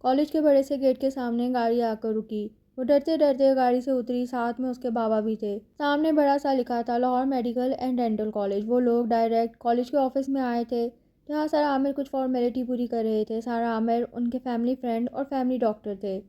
College کے بڑے سے گیٹ کے سامنے گاڑی آ کر رکی۔ وہ ڈرتے ڈرتے گاڑی سے اتری، ساتھ میں اس کے بابا بھی تھے۔ سامنے بڑا سا لکھا تھا Lahore medical and dental college. وہ لوگ ڈائریکٹ کالج کے آفس میں آئے تھے، جہاں سر عامر کچھ فارمیلٹی پوری کر رہے تھے۔ سارا عامر ان کے فیملی فرینڈ اور فیملی ڈاکٹر تھے۔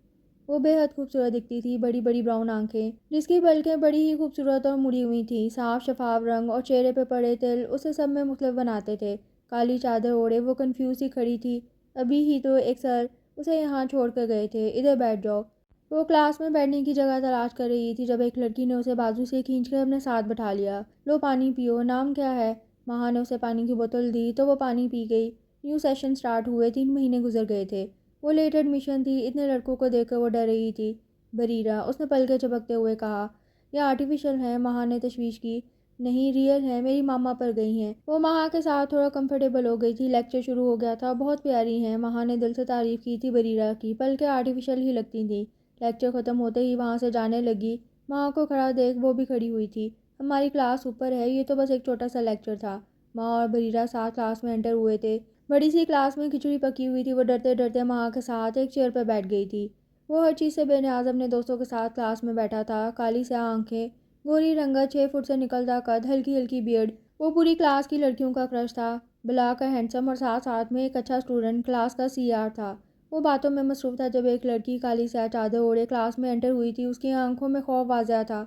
وہ بے حد خوبصورت دکھتی تھی، بڑی بڑی براؤن آنکھیں جس کی پلکیں بڑی ہی خوبصورت اور مڑی ہوئی تھیں، صاف شفاف رنگ اور چہرے پہ پڑے تل اسے سب میں مختلف بناتے تھے۔ کالی چادر اوڑھے وہ کنفیوز سی کھڑی تھی۔ ابھی ہی تو ایک سر اسے یہاں چھوڑ کر گئے تھے، ادھر بیٹھ جاؤ۔ وہ کلاس میں بیٹھنے کی جگہ تلاش کر رہی تھی جب ایک لڑکی نے اسے بازو سے کھینچ کر اپنے ساتھ بٹھا لیا۔ لو پانی پیو، نام کیا ہے؟ مہا نے اسے پانی کی بوتل دی تو وہ پانی پی گئی۔ نیو سیشن سٹارٹ ہوئے 3 مہینے گزر گئے تھے۔ وہ لیٹ ایڈمیشن تھی، اتنے لڑکوں کو دیکھ کر وہ ڈر رہی تھی۔ بریرہ، اس نے پلکیں چپکتے ہوئے کہا۔ یہ آرٹیفیشل ہے، مہا نے تشویش کی۔ نہیں، ریئل ہے، میری ماما پر گئی ہیں۔ وہ مہا کے ساتھ تھوڑا کمفرٹیبل ہو گئی تھی۔ لیکچر شروع ہو گیا تھا۔ بہت پیاری ہیں، مہا نے دل سے تعریف کی تھی بریرہ کی، پلکیں آرٹیفیشل ہی لگتی تھیں۔ لیکچر ختم ہوتے ہی وہاں سے جانے لگی۔ مہا کو کھڑا دیکھ وہ بھی کھڑی ہوئی تھی۔ ہماری کلاس اوپر ہے، یہ تو بس ایک چھوٹا سا لیکچر تھا۔ مہا اور بریرہ ساتھ کلاس میں انٹر ہوئے تھے۔ بڑی سی کلاس میں کھچڑی پکی ہوئی تھی۔ وہ ڈرتے ڈرتے مہا کے ساتھ ایک چیئر پر بیٹھ گئی تھی۔ وہ ہر چیز سے بے نیاز اپنے دوستوں کے ساتھ کلاس میں بیٹھا تھا۔ کالی سیاہ آنکھیں، گوری رنگت، 6 فٹ سے نکلتا قد، ہلکی ہلکی بیئرڈ۔ وہ پوری کلاس کی لڑکیوں کا کرش تھا، بلا کر ہینڈسم اور ساتھ ساتھ میں ایک اچھا اسٹوڈنٹ، کلاس کا سی آر تھا۔ وہ باتوں میں مصروف تھا جب ایک لڑکی کالی سیاہ چادر اوڑھے کلاس میں انٹر ہوئی تھی۔ اس کی آنکھوں میں خوف واضح تھا۔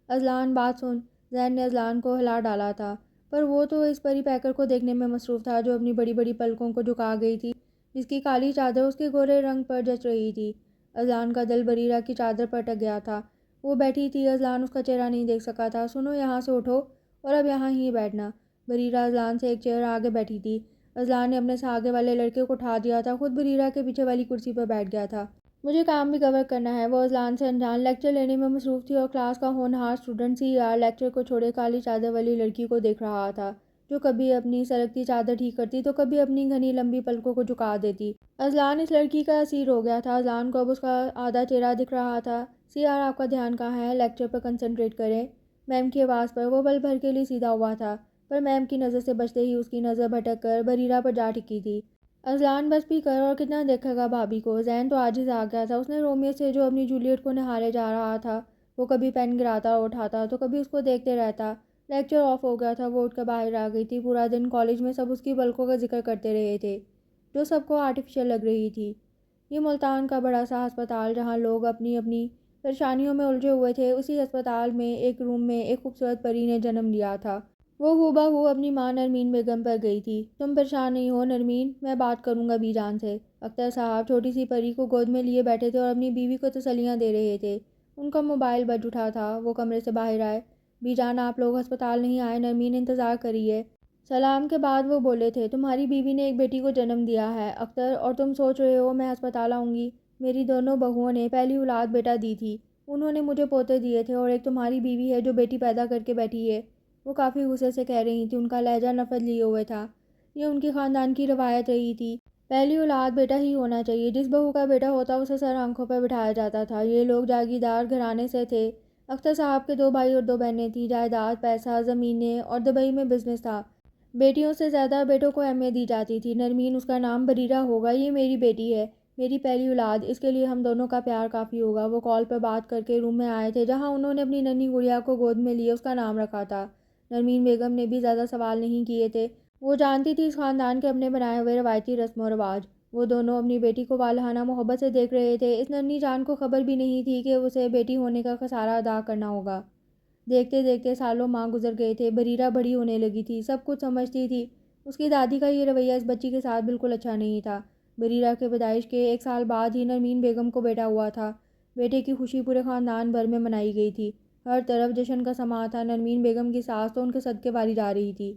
اذلان، بات سن۔ زین نے اذلان کو ہلا ڈالا تھا، پر وہ تو اس پری پیکر کو دیکھنے میں مصروف تھا جو اپنی بڑی بڑی پلکوں کو جھکا گئی تھی، جس کی کالی چادر اس کے گورے رنگ پر جچ رہی تھی۔ اذلان کا دل بریرہ کی چادر پر اٹک گیا تھا۔ وہ بیٹھی تھی، اذلان اس کا چہرہ نہیں دیکھ سکا تھا۔ سنو، یہاں سے اٹھو اور اب یہاں ہی بیٹھنا۔ بریرہ اذلان سے ایک چیئر آگے بیٹھی تھی۔ اذلان نے اپنے سے آگے والے لڑکے کو اٹھا دیا تھا، خود بریرہ کے پیچھے والی کرسی پر بیٹھ گیا تھا۔ مجھے کام بھی کور کرنا ہے۔ وہ اذلان سے انجان لیکچر لینے میں مصروف تھی اور کلاس کا ہونہار اسٹوڈنٹ سی آر لیکچر کو چھوڑے کالی چادر والی لڑکی کو دیکھ رہا تھا، جو کبھی اپنی سرکتی چادر ٹھیک کرتی تو کبھی اپنی گھنی لمبی پلکوں کو جھکا دیتی۔ اذلان اس لڑکی کا اسیر ہو گیا تھا۔ اذلان کو اب اس کا آدھا چہرہ دکھ رہا تھا۔ سی آر، آپ کا دھیان کہاں ہے؟ لیکچر پر کنسنٹریٹ کریں۔ میم کی آواز پر۔ وہ پل بھر کے لیے سیدھا ہوا تھا، پر میم کی نظر سے بچتے ہی اس کی نظر بھٹک کر بریرہ پر جا ٹکی تھی۔ اذلان، بس بھی کر، اور کتنا دیکھے گا بھابھی کو؟ زین تو عاجز آ گیا تھا۔ اس نے رومیو سے جو اپنی جولیٹ کو نہارے جا رہا تھا، وہ کبھی پین گراتا اور اٹھاتا تو کبھی اس کو دیکھتے رہتا۔ لیکچر آف ہو گیا تھا، وہ اٹھ کر باہر آ گئی تھی۔ پورا دن کالج میں سب اس کی پلکوں کا ذکر کرتے رہے تھے، جو سب کو آرٹیفیشل لگ رہی تھی۔ یہ ملتان کا بڑا سا ہسپتال، جہاں لوگ اپنی اپنی پریشانیوں میں الجھے ہوئے تھے، اسی ہسپتال میں ایک روم میں ایک خوبصورت پری نے جنم لیا تھا۔ وہ ہو بہ ہو اپنی ماں نرمین بیگم پر گئی تھی۔ تم پریشان نہیں ہو نرمین، میں بات کروں گا بی جان سے۔ اختر صاحب چھوٹی سی پری کو گود میں لیے بیٹھے تھے اور اپنی بیوی کو تسلیاں دے رہے تھے۔ ان کا موبائل بج اٹھا تھا۔ وہ کمرے سے باہر آئے۔ بی جان، آپ لوگ ہسپتال نہیں آئے؟ نرمین انتظار کر رہی ہے۔ سلام کے بعد وہ بولے تھے، تمہاری بیوی نے ایک بیٹی کو جنم دیا ہے اختر، اور تم سوچ رہے ہو میں ہسپتال آؤں گی؟ میری دونوں بہوؤں نے پہلی اولاد بیٹا دی تھی، انہوں نے مجھے پوتے دیے تھے، اور ایک تمہاری بیوی ہے جو بیٹی پیدا کر کے بیٹھی ہے۔ وہ کافی غصے سے کہہ رہی تھی، ان کا لہجہ نفرت لیے ہوئے تھا۔ یہ ان کی خاندان کی روایت رہی تھی، پہلی اولاد بیٹا ہی ہونا چاہیے۔ جس بہو کا بیٹا ہوتا اسے سر آنکھوں پر بٹھایا جاتا تھا۔ یہ لوگ جاگیردار گھرانے سے تھے۔ اختر صاحب کے 2 بھائی اور 2 بہنیں تھیں، جائیداد، پیسہ، زمینیں اور دبئی میں بزنس تھا۔ بیٹیوں سے زیادہ بیٹوں کو اہمیت دی جاتی تھی۔ نرمین، اس کا نام بریرہ ہوگا، یہ میری بیٹی ہے، میری پہلی اولاد، اس کے لیے ہم دونوں کا پیار کافی ہوگا۔ وہ کال پر بات کر کے روم میں آئے تھے جہاں انہوں نے اپنی ننھی گڑیا کو گود میں لیے اس کا نام رکھا تھا۔ نرمین بیگم نے بھی زیادہ سوال نہیں کیے تھے۔ وہ جانتی تھی اس خاندان کے اپنے بنائے ہوئے روایتی رسم و رواج۔ وہ دونوں اپنی بیٹی کو والہانہ محبت سے دیکھ رہے تھے۔ اس ننھی جان کو خبر بھی نہیں تھی کہ اسے بیٹی ہونے کا خسارہ ادا کرنا ہوگا۔ دیکھتے دیکھتے سالوں ماہ گزر گئے تھے۔ بریرہ بڑی ہونے لگی تھی، سب کچھ سمجھتی تھی۔ اس کی دادی کا یہ رویہ اس بچی کے ساتھ بالکل اچھا نہیں تھا۔ بریرہ کے پیدائش کے 1 سال بعد ہی نرمین بیگم کو بیٹا ہوا تھا۔ بیٹے کی خوشی پورے خاندان بھر میں منائی گئی تھی۔ ہر طرف جشن کا سماں تھا۔ نرمین بیگم کی ساس تو ان کے صدقے والی جا رہی تھی۔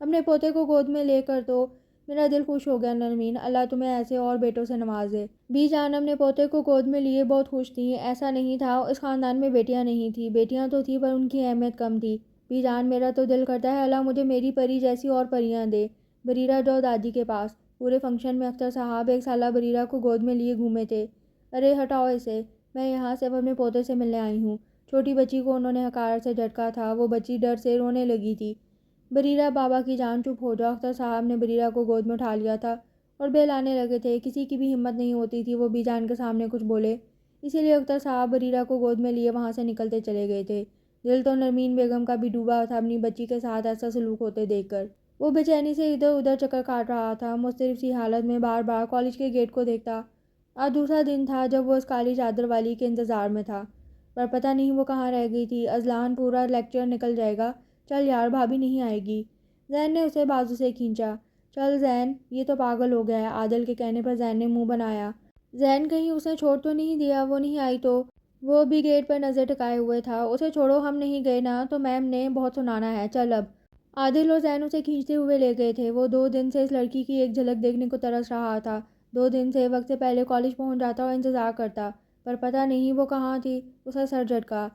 اپنے پوتے کو گود میں لے کر تو میرا دل خوش ہو گیا نرمین، اللہ تمہیں ایسے اور بیٹوں سے نوازے۔ بی جان اپنے پوتے کو گود میں لیے بہت خوش تھیں۔ ایسا نہیں تھا اس خاندان میں بیٹیاں نہیں تھیں، بیٹیاں تو تھیں پر ان کی اہمیت کم تھی۔ بی جان، میرا تو دل کرتا ہے اللہ مجھے میری پری جیسی اور پریاں دے۔ بریرہ جاؤ دادی کے پاس۔ پورے فنکشن میں اختر صاحب 1 سالہ بریرہ کو گود میں لیے گھومے تھے۔ ارے ہٹاؤ اسے، میں یہاں صرف اپنے پوتے سے ملنے آئی ہوں۔ چھوٹی بچی کو انہوں نے حقارت سے جھٹکا تھا، وہ بچی ڈر سے رونے لگی تھی۔ بریرہ، بابا کی جان چپ ہو جاؤ۔ اختر صاحب نے بریرہ کو گود میں اٹھا لیا تھا اور بیل آنے لگے تھے۔ کسی کی بھی ہمت نہیں ہوتی تھی وہ بی جان کے سامنے کچھ بولے، اسی لیے اختر صاحب بریرہ کو گود میں لیے وہاں سے نکلتے چلے گئے تھے۔ دل تو نرمین بیگم کا بھی ڈوبا تھا اپنی بچی کے ساتھ ایسا سلوک ہوتے دیکھ کر۔ وہ بے چینی سے ادھر ادھر چکر کاٹ رہا تھا، مضطرب سی حالت میں بار بار کالج کے گیٹ کو دیکھتا۔ آج دوسرا دن تھا جب وہ اس کالی چادر والی کے انتظار میں تھا، پر پتہ نہیں وہ کہاں رہ گئی تھی۔ اذلان پورا لیکچر نکل جائے گا، چل یار بھابی نہیں آئے گی۔ زین نے اسے بازو سے کھینچا۔ چل زین، یہ تو پاگل ہو گیا ہے۔ عادل کے کہنے پر زین نے منہ بنایا۔ زین کہیں اس نے چھوڑ تو نہیں دیا، وہ نہیں آئی تو؟ وہ بھی گیٹ پر نظر ٹکائے ہوئے تھا۔ اسے چھوڑو، ہم نہیں گئے نا تو میم نے بہت سنانا ہے، چل اب۔ عادل اور زین اسے کھینچتے ہوئے لے گئے تھے۔ وہ 2 دن سے اس لڑکی کی ایک جھلک دیکھنے کو ترس رہا تھا۔ 2 دن سے وقت سے پہلے کالج پہنچ جاتا اور انتظار کرتا، پر پتہ نہیں وہ کہاں تھی۔ اسے سر جھٹکا۔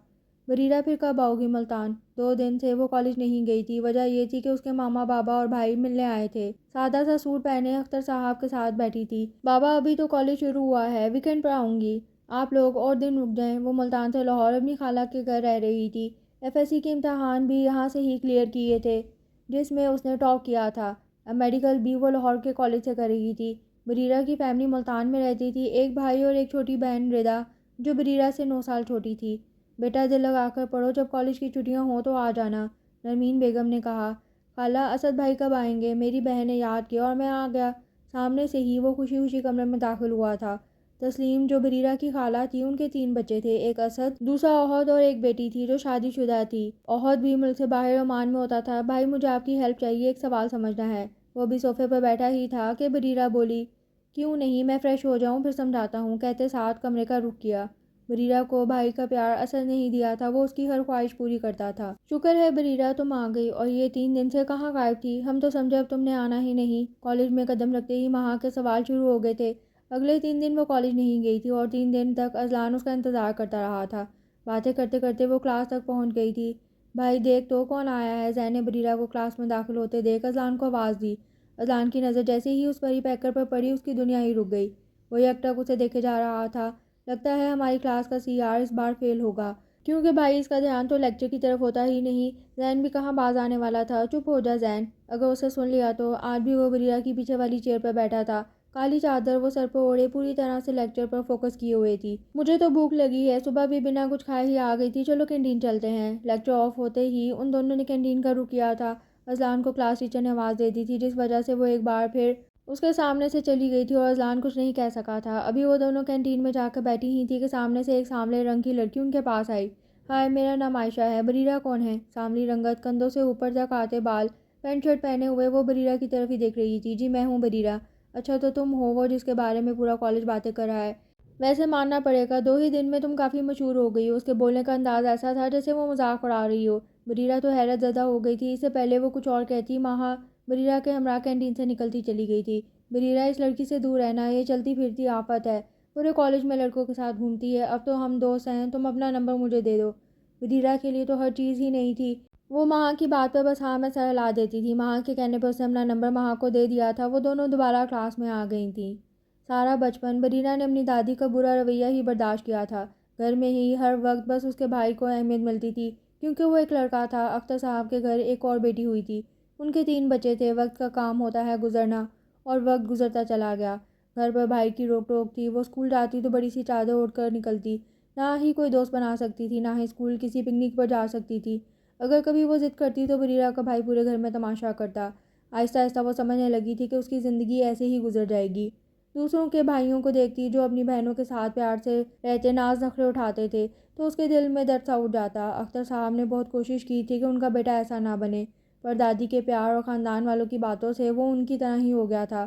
بریرہ پھر کب آؤ گی ملتان؟ 2 دن سے وہ کالج نہیں گئی تھی۔ وجہ یہ تھی کہ اس کے ماما بابا اور بھائی ملنے آئے تھے۔ سادہ سا سوٹ پہنے اختر صاحب کے ساتھ بیٹھی تھی۔ بابا ابھی تو کالج شروع ہوا ہے، ویکینڈ پر آؤں گی، آپ لوگ اور دن رک جائیں۔ وہ ملتان سے لاہور اپنی خالہ کے گھر رہ رہی تھی۔ FSC کے امتحان بھی یہاں سے ہی کلیئر کیے تھے جس میں اس نے ٹاپ کیا تھا۔ اب میڈیکل بھی وہ لاہور کے کالج سے کر رہی تھی۔ بریرہ کی فیملی ملتان میں رہتی تھی، ایک بھائی اور ایک چھوٹی بہن ردا جو بریرہ سے 9 سال چھوٹی تھی۔ بیٹا دل لگا کر پڑھو، جب کالج کی چھٹیاں ہوں تو آ جانا، نرمین بیگم نے کہا۔ خالہ اسد بھائی کب آئیں گے؟ میری بہن نے یاد کیا اور میں آ گیا۔ سامنے سے ہی وہ خوشی خوشی کمرے میں داخل ہوا تھا۔ تسلیم جو بریرہ کی خالہ تھی، ان کے 3 بچے تھے، ایک اسد، دوسرا احد اور ایک بیٹی تھی جو شادی شدہ تھی۔ احد بھی ملک سے باہر عمان میں ہوتا تھا۔ بھائی مجھے آپ کی ہیلپ چاہیے، ایک سوال سمجھنا ہے۔ وہ بھی صوفے پر بیٹھا ہی تھا کہ بریرہ بولی، کیوں نہیں، میں فریش ہو جاؤں پھر سمجھاتا ہوں، کہتے ساتھ کمرے کا رخ کیا۔ بریرہ کو بھائی کا پیار اسد نہیں دیا تھا، وہ اس کی ہر خواہش پوری کرتا تھا۔ شکر ہے بریرہ تم آ گئی، اور یہ 3 دن سے کہاں غائب تھی؟ ہم تو سمجھے اب تم نے آنا ہی نہیں۔ کالج میں قدم رکھتے ہی مہا کے سوال شروع ہو گئے تھے۔ اگلے 3 دن وہ کالج نہیں گئی تھی اور 3 دن تک اذلان اس کا انتظار کرتا رہا تھا۔ باتیں کرتے کرتے وہ کلاس تک پہنچ گئی تھی۔ بھائی دیکھ تو کون آیا ہے؟ زین نے بریرہ کو کلاس میں داخل ہوتے دیکھ اذلان کو آواز دی۔ اذلان کی نظر جیسے ہی اس پری پیکر پر پڑی، اس کی دنیا ہی رک گئی۔ وہ یکٹک اسے دیکھے جا رہا تھا۔ لگتا ہے ہماری کلاس کا CR اس بار فیل ہوگا، کیونکہ بھائی اس کا دھیان تو لیکچر کی طرف ہوتا ہی نہیں۔ زین بھی کہاں باز آنے والا تھا۔ چپ ہو جا زین، اگر اسے سن لیا تو۔ آج بھی وہ بریرہ کی پیچھے والی چیئر پر بیٹھا تھا، کالی چادر وہ سر پر اوڑھے پوری طرح سے لیکچر پر فوکس کیے ہوئے تھی۔ مجھے تو بھوک لگی ہے، صبح بھی بنا کچھ کھائے ہی آ گئی تھی، چلو کینٹین چلتے ہیں۔ لیکچر آف ہوتے ہی ان دونوں نے کینٹین کا رخ کیا تھا۔ اذلان کو کلاس ٹیچر نے آواز دے دی تھی، جس وجہ سے وہ ایک بار پھر اس کے سامنے سے چلی گئی تھی اور اذلان کچھ نہیں کہہ سکا تھا۔ ابھی وہ دونوں کینٹین میں جا کر بیٹھی ہی تھی کہ سامنے سے ایک سانولے رنگ کی لڑکی ان کے پاس آئی۔ ہائے، میرا نام عائشہ ہے۔ بریرہ کون ہے؟ سانولی رنگت، کندھوں سے اوپر تک آتے بال، پینٹ شرٹ پہنے ہوئے وہ بریرہ کی طرف ہی دیکھ رہی تھی۔ جی میں ہوں بریرہ۔ اچھا تو تم ہو وہ جس کے بارے میں پورا کالج باتیں کر رہا ہے؟ ویسے ماننا پڑے گا 2 ہی دن میں تم کافی مشہور ہو گئی ہو۔ اس کے بولنے کا انداز ایسا تھا جیسے وہ مذاق اڑا رہی ہو۔ بریرہ تو حیرت زدہ ہو گئی تھی۔ اس سے پہلے وہ کچھ اور کہتی، مہا بریرہ کے ہمراہ کینٹین سے نکلتی چلی گئی تھی۔ بریرہ اس لڑکی سے دور رہنا، یہ چلتی پھرتی آفت ہے، پورے کالج میں لڑکوں کے ساتھ گھومتی ہے۔ اب تو ہم دوست ہیں، تم اپنا نمبر مجھے دے دو۔ بریرہ کے لیے تو ہر چیز ہی نہیں تھی۔ وہ مہا کی بات پر بس ہاں میں سر ہلا دیتی تھی۔ مہا کے کہنے پر اس نے اپنا نمبر مہا کو دے دیا تھا۔ وہ دونوں دوبارہ کلاس میں آ گئی تھیں۔ سارا بچپن بریرہ نے اپنی دادی کا برا رویہ ہی برداشت کیا تھا۔ گھر میں ہی ہر وقت بس اس کے بھائی کو اہمیت ملتی تھی، کیونکہ وہ ایک لڑکا تھا۔ اختر صاحب کے گھر ایک اور بیٹی ہوئی تھی، ان کے 3 بچے تھے۔ وقت کا کام ہوتا ہے گزرنا، اور وقت گزرتا چلا گیا۔ گھر پر بھائی کی روک ٹوک تھی۔ وہ اسکول جاتی تو بڑی سی چادر اوڑھ کر نکلتی، نہ ہی کوئی دوست بنا سکتی تھی، نہ ہی اسکول کسی پکنک پر جا سکتی تھی۔ اگر کبھی وہ ضد کرتی تو بریرہ کا بھائی پورے گھر میں تماشا کرتا۔ آہستہ آہستہ وہ سمجھنے لگی تھی کہ اس کی زندگی ایسے ہی گزر جائے گی۔ دوسروں کے بھائیوں کو دیکھتی جو اپنی بہنوں کے ساتھ پیار سے رہتے، ناز نخرے اٹھاتے تھے، تو اس کے دل میں درد سا اٹھ جاتا۔ اختر صاحب نے بہت کوشش کی تھی کہ ان کا بیٹا ایسا نہ بنے، پر دادی کے پیار اور خاندان والوں کی باتوں سے وہ ان کی طرح ہی ہو گیا تھا۔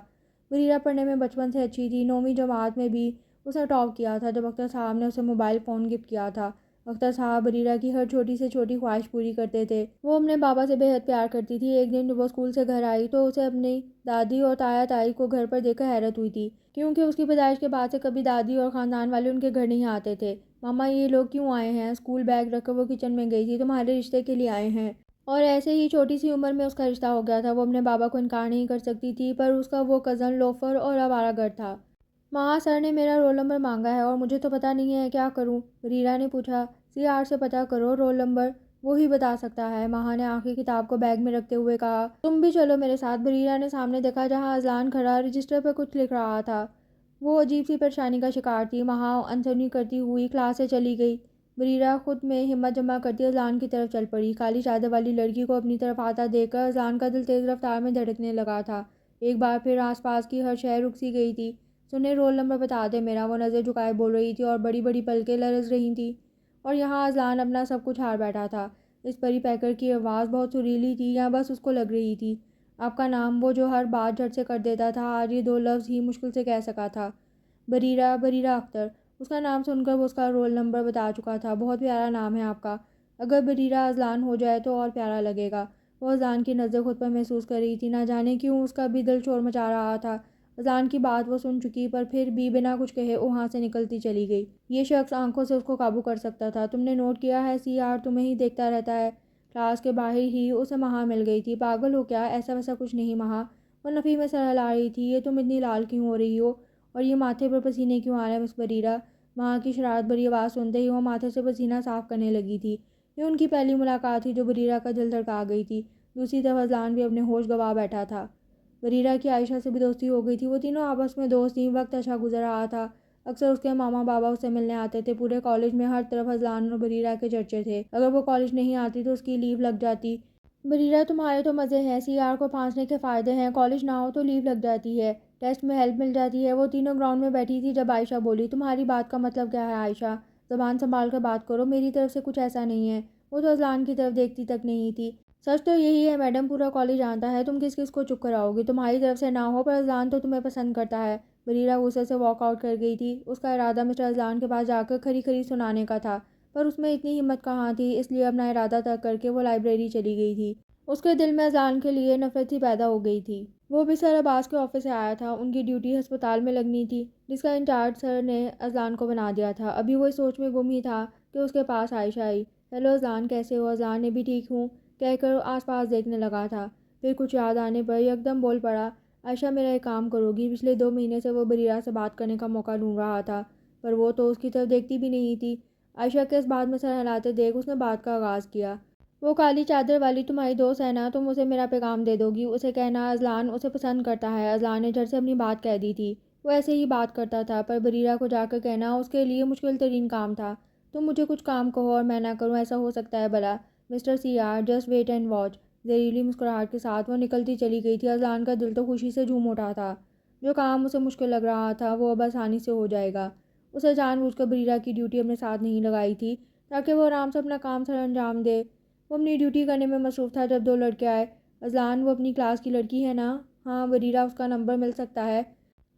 بریرہ پڑھنے میں بچپن سے اچھی تھی۔ 9ویں جماعت میں بھی اس نے ٹاپ کیا تھا جب اختر صاحب نے اسے موبائل فون گفٹ کیا تھا۔ اختر صاحب بریرہ کی ہر چھوٹی سے چھوٹی خواہش پوری کرتے تھے۔ وہ اپنے بابا سے بے حد پیار کرتی تھی۔ ایک دن جب وہ اسکول سے گھر آئی تو اسے اپنی دادی اور تایا تائی کو گھر پر دیکھ کر حیرت ہوئی تھی، کیونکہ اس کی پیدائش کے بعد سے کبھی دادی اور خاندان والے ان کے گھر نہیں آتے تھے۔ ماما یہ لوگ کیوں آئے ہیں؟ اسکول بیگ رکھ کر وہ کچن میں گئی تھی۔ تمہارے رشتے کے لیے آئے ہیں۔ اور ایسے ہی چھوٹی سی عمر میں اس کا رشتہ ہو گیا تھا۔ وہ اپنے بابا کو انکار نہیں کر سکتی تھی، پر اس کا وہ کزن لوفر اور آوارہ گرد تھا۔ مہا سر نے میرا رول نمبر مانگا ہے اور مجھے تو پتہ نہیں ہے کیا کروں؟ بریرہ نے پوچھا۔ CR سے پتہ کرو رول نمبر، وہی بتا سکتا ہے، ماہا نے آخری کتاب کو بیگ میں رکھتے ہوئے کہا۔ تم بھی چلو میرے ساتھ۔ بریرہ نے سامنے دیکھا جہاں اذلان کھڑا رجسٹر پر کچھ لکھ رہا تھا۔ وہ عجیب سی پریشانی کا شکار تھی۔ ماہا انسنی کرتی ہوئی کلاس سے چلی گئی۔ بریرہ خود میں ہمت جمع کرتی اذلان کی طرف چل پڑی۔ کالی چادر والی لڑکی کو اپنی طرف آتا دیکھ کر اذلان کا دل تیز رفتار میں دھڑکنے لگا تھا۔ ایک بار پھر آس پاس کی ہر شے رک سی گئی تھی۔ سنیں، رول نمبر بتا دے میرا، وہ نظر جھکائے بول رہی تھی اور بڑی بڑی پلکیں لرز رہی تھیں۔ اور یہاں اذلان اپنا سب کچھ ہار بیٹھا تھا۔ اس پری پیکر کی آواز بہت سریلی تھی یا بس اس کو لگ رہی تھی؟ آپ کا نام، وہ جو ہر بات جھٹ سے کر دیتا تھا، آج یہ 2 لفظ ہی مشکل سے کہہ سکا تھا۔ بریرہ اختر۔ اس کا نام سن کر وہ اس کا رول نمبر بتا چکا تھا۔ بہت پیارا نام ہے آپ کا۔ اگر بریرہ اذلان ہو جائے تو اور پیارا لگے گا۔ وہ اذلان کی نظر خود پر محسوس کر رہی تھی۔ نہ جانے کیوں اس کا بھی دل شور مچا رہا تھا۔ اذلان کی بات وہ سن چکی، پر پھر بھی بنا کچھ کہے وہاں سے نکلتی چلی گئی۔ یہ شخص آنکھوں سے اس کو قابو کر سکتا تھا۔ تم نے نوٹ کیا ہے سی آر تمہیں ہی دیکھتا رہتا ہے۔ کلاس کے باہر ہی اسے مہا مل گئی تھی۔ پاگل ہو کیا؟ ایسا ویسا کچھ نہیں مہا۔ وہ نفی میں سر ہلا رہی تھی۔ یہ تم اتنی لال کیوں ہو رہی ہو؟ اور یہ ماتھے پر پسینے کیوں آ رہے ہیں مس بریرہ؟ مہا کی شرارت بھری آواز سنتے ہی وہ ماتھے سے پسینہ صاف کرنے لگی تھی۔ یہ ان کی پہلی ملاقات تھی جو بریرہ کا دل دھڑکا گئی تھی۔ دوسری طرف اذلان بھی اپنے ہوش گنوا بیٹھا تھا۔ بریرہ کی عائشہ سے بھی دوستی ہو گئی تھی۔ وہ تینوں آپس میں دوست تھیں۔ وقت اچھا گزر رہا تھا۔ اکثر اس کے ماما بابا اسے ملنے آتے تھے۔ پورے کالج میں ہر طرف اذلان اور بریرہ کے چرچے تھے۔ اگر وہ کالج نہیں آتی تو اس کی لیو لگ جاتی۔ بریرہ تمہارے تو مزے ہیں، سی آر کو پھانسنے کے فائدے ہیں، کالج نہ ہو تو لیو لگ جاتی ہے، ٹیسٹ میں ہیلپ مل جاتی ہے۔ وہ تینوں گراؤنڈ میں بیٹھی تھی جب عائشہ بولی، تمہاری بات کا مطلب کیا ہے عائشہ؟ زبان سنبھال کر بات کرو، میری طرف سے کچھ ایسا نہیں ہے۔ وہ تو اذلان کی طرف دیکھتی تک نہیں تھی۔ سچ تو یہی ہے میڈم، پورا کالج جانتا ہے، تم کس کس کو چپ کراؤ گی؟ تمہاری طرف سے نہ ہو پر اذلان تو تمہیں پسند کرتا ہے۔ بریرہ غصے سے واک آؤٹ کر گئی تھی۔ اس کا ارادہ مسٹر اذلان کے پاس جا کر کھری کھری سنانے کا تھا، پر اس میں اتنی ہمت کہاں تھی، اس لیے اپنا ارادہ ترک کر کے وہ لائبریری چلی گئی تھی۔ اس کے دل میں اذلان کے لیے نفرت ہی پیدا ہو گئی تھی۔ وہ بھی سر عباس کے آفس سے آیا تھا۔ ان کی ڈیوٹی ہسپتال میں لگنی تھی، جس کا انچارج سر نے اذلان کو بنا دیا تھا۔ ابھی وہ اس سوچ میں گم ہی تھا کہ اس کے پاس عائشہ آئی۔ ہیلو اذلان، کیسے ہو؟ اذلان نے بھی ٹھیک ہوں کہہ کر آس پاس دیکھنے لگا تھا، پھر کچھ یاد آنے پر یکدم بول پڑا، عائشہ میرا ایک کام کرو گی؟ پچھلے 2 مہینے سے وہ بریرہ سے بات کرنے کا موقع ڈھونڈ رہا تھا، پر وہ تو اس کی طرف دیکھتی بھی نہیں تھی۔ عائشہ کے اس بات میں سر ہلاتے دیکھ اس نے بات کا آغاز کیا۔ وہ کالی چادر والی تمہاری دوست ہے نا، تم اسے میرا پیغام دے دو گی، اسے کہنا اذلان اسے پسند کرتا ہے۔ اذلان نے جھٹ سے اپنی بات کہہ دی تھی۔ وہ ایسے ہی بات کرتا تھا، پر بریرہ کو جا کر کہنا اس کے لیے مشکل ترین کام تھا۔ تم مجھے کچھ کام کہو اور میں نہ کروں، ایسا ہو سکتا ہے بھلا؟ Mister C R, just wait and watch. زہریلی مسکراہٹ کے ساتھ وہ نکلتی چلی گئی تھی۔ اذلان کا دل تو خوشی سے جھوم اٹھا تھا۔ جو کام اسے مشکل لگ رہا تھا وہ اب آسانی سے ہو جائے گا۔ اسے جان بوجھ کر بریرہ کی ڈیوٹی اپنے ساتھ نہیں لگائی تھی تاکہ وہ آرام سے اپنا کام سر انجام دے۔ وہ اپنی ڈیوٹی کرنے میں مصروف تھا جب 2 لڑکے آئے۔ اذلان، وہ اپنی کلاس کی لڑکی ہے نا؟ ہاں بریرہ، اس کا نمبر مل سکتا ہے؟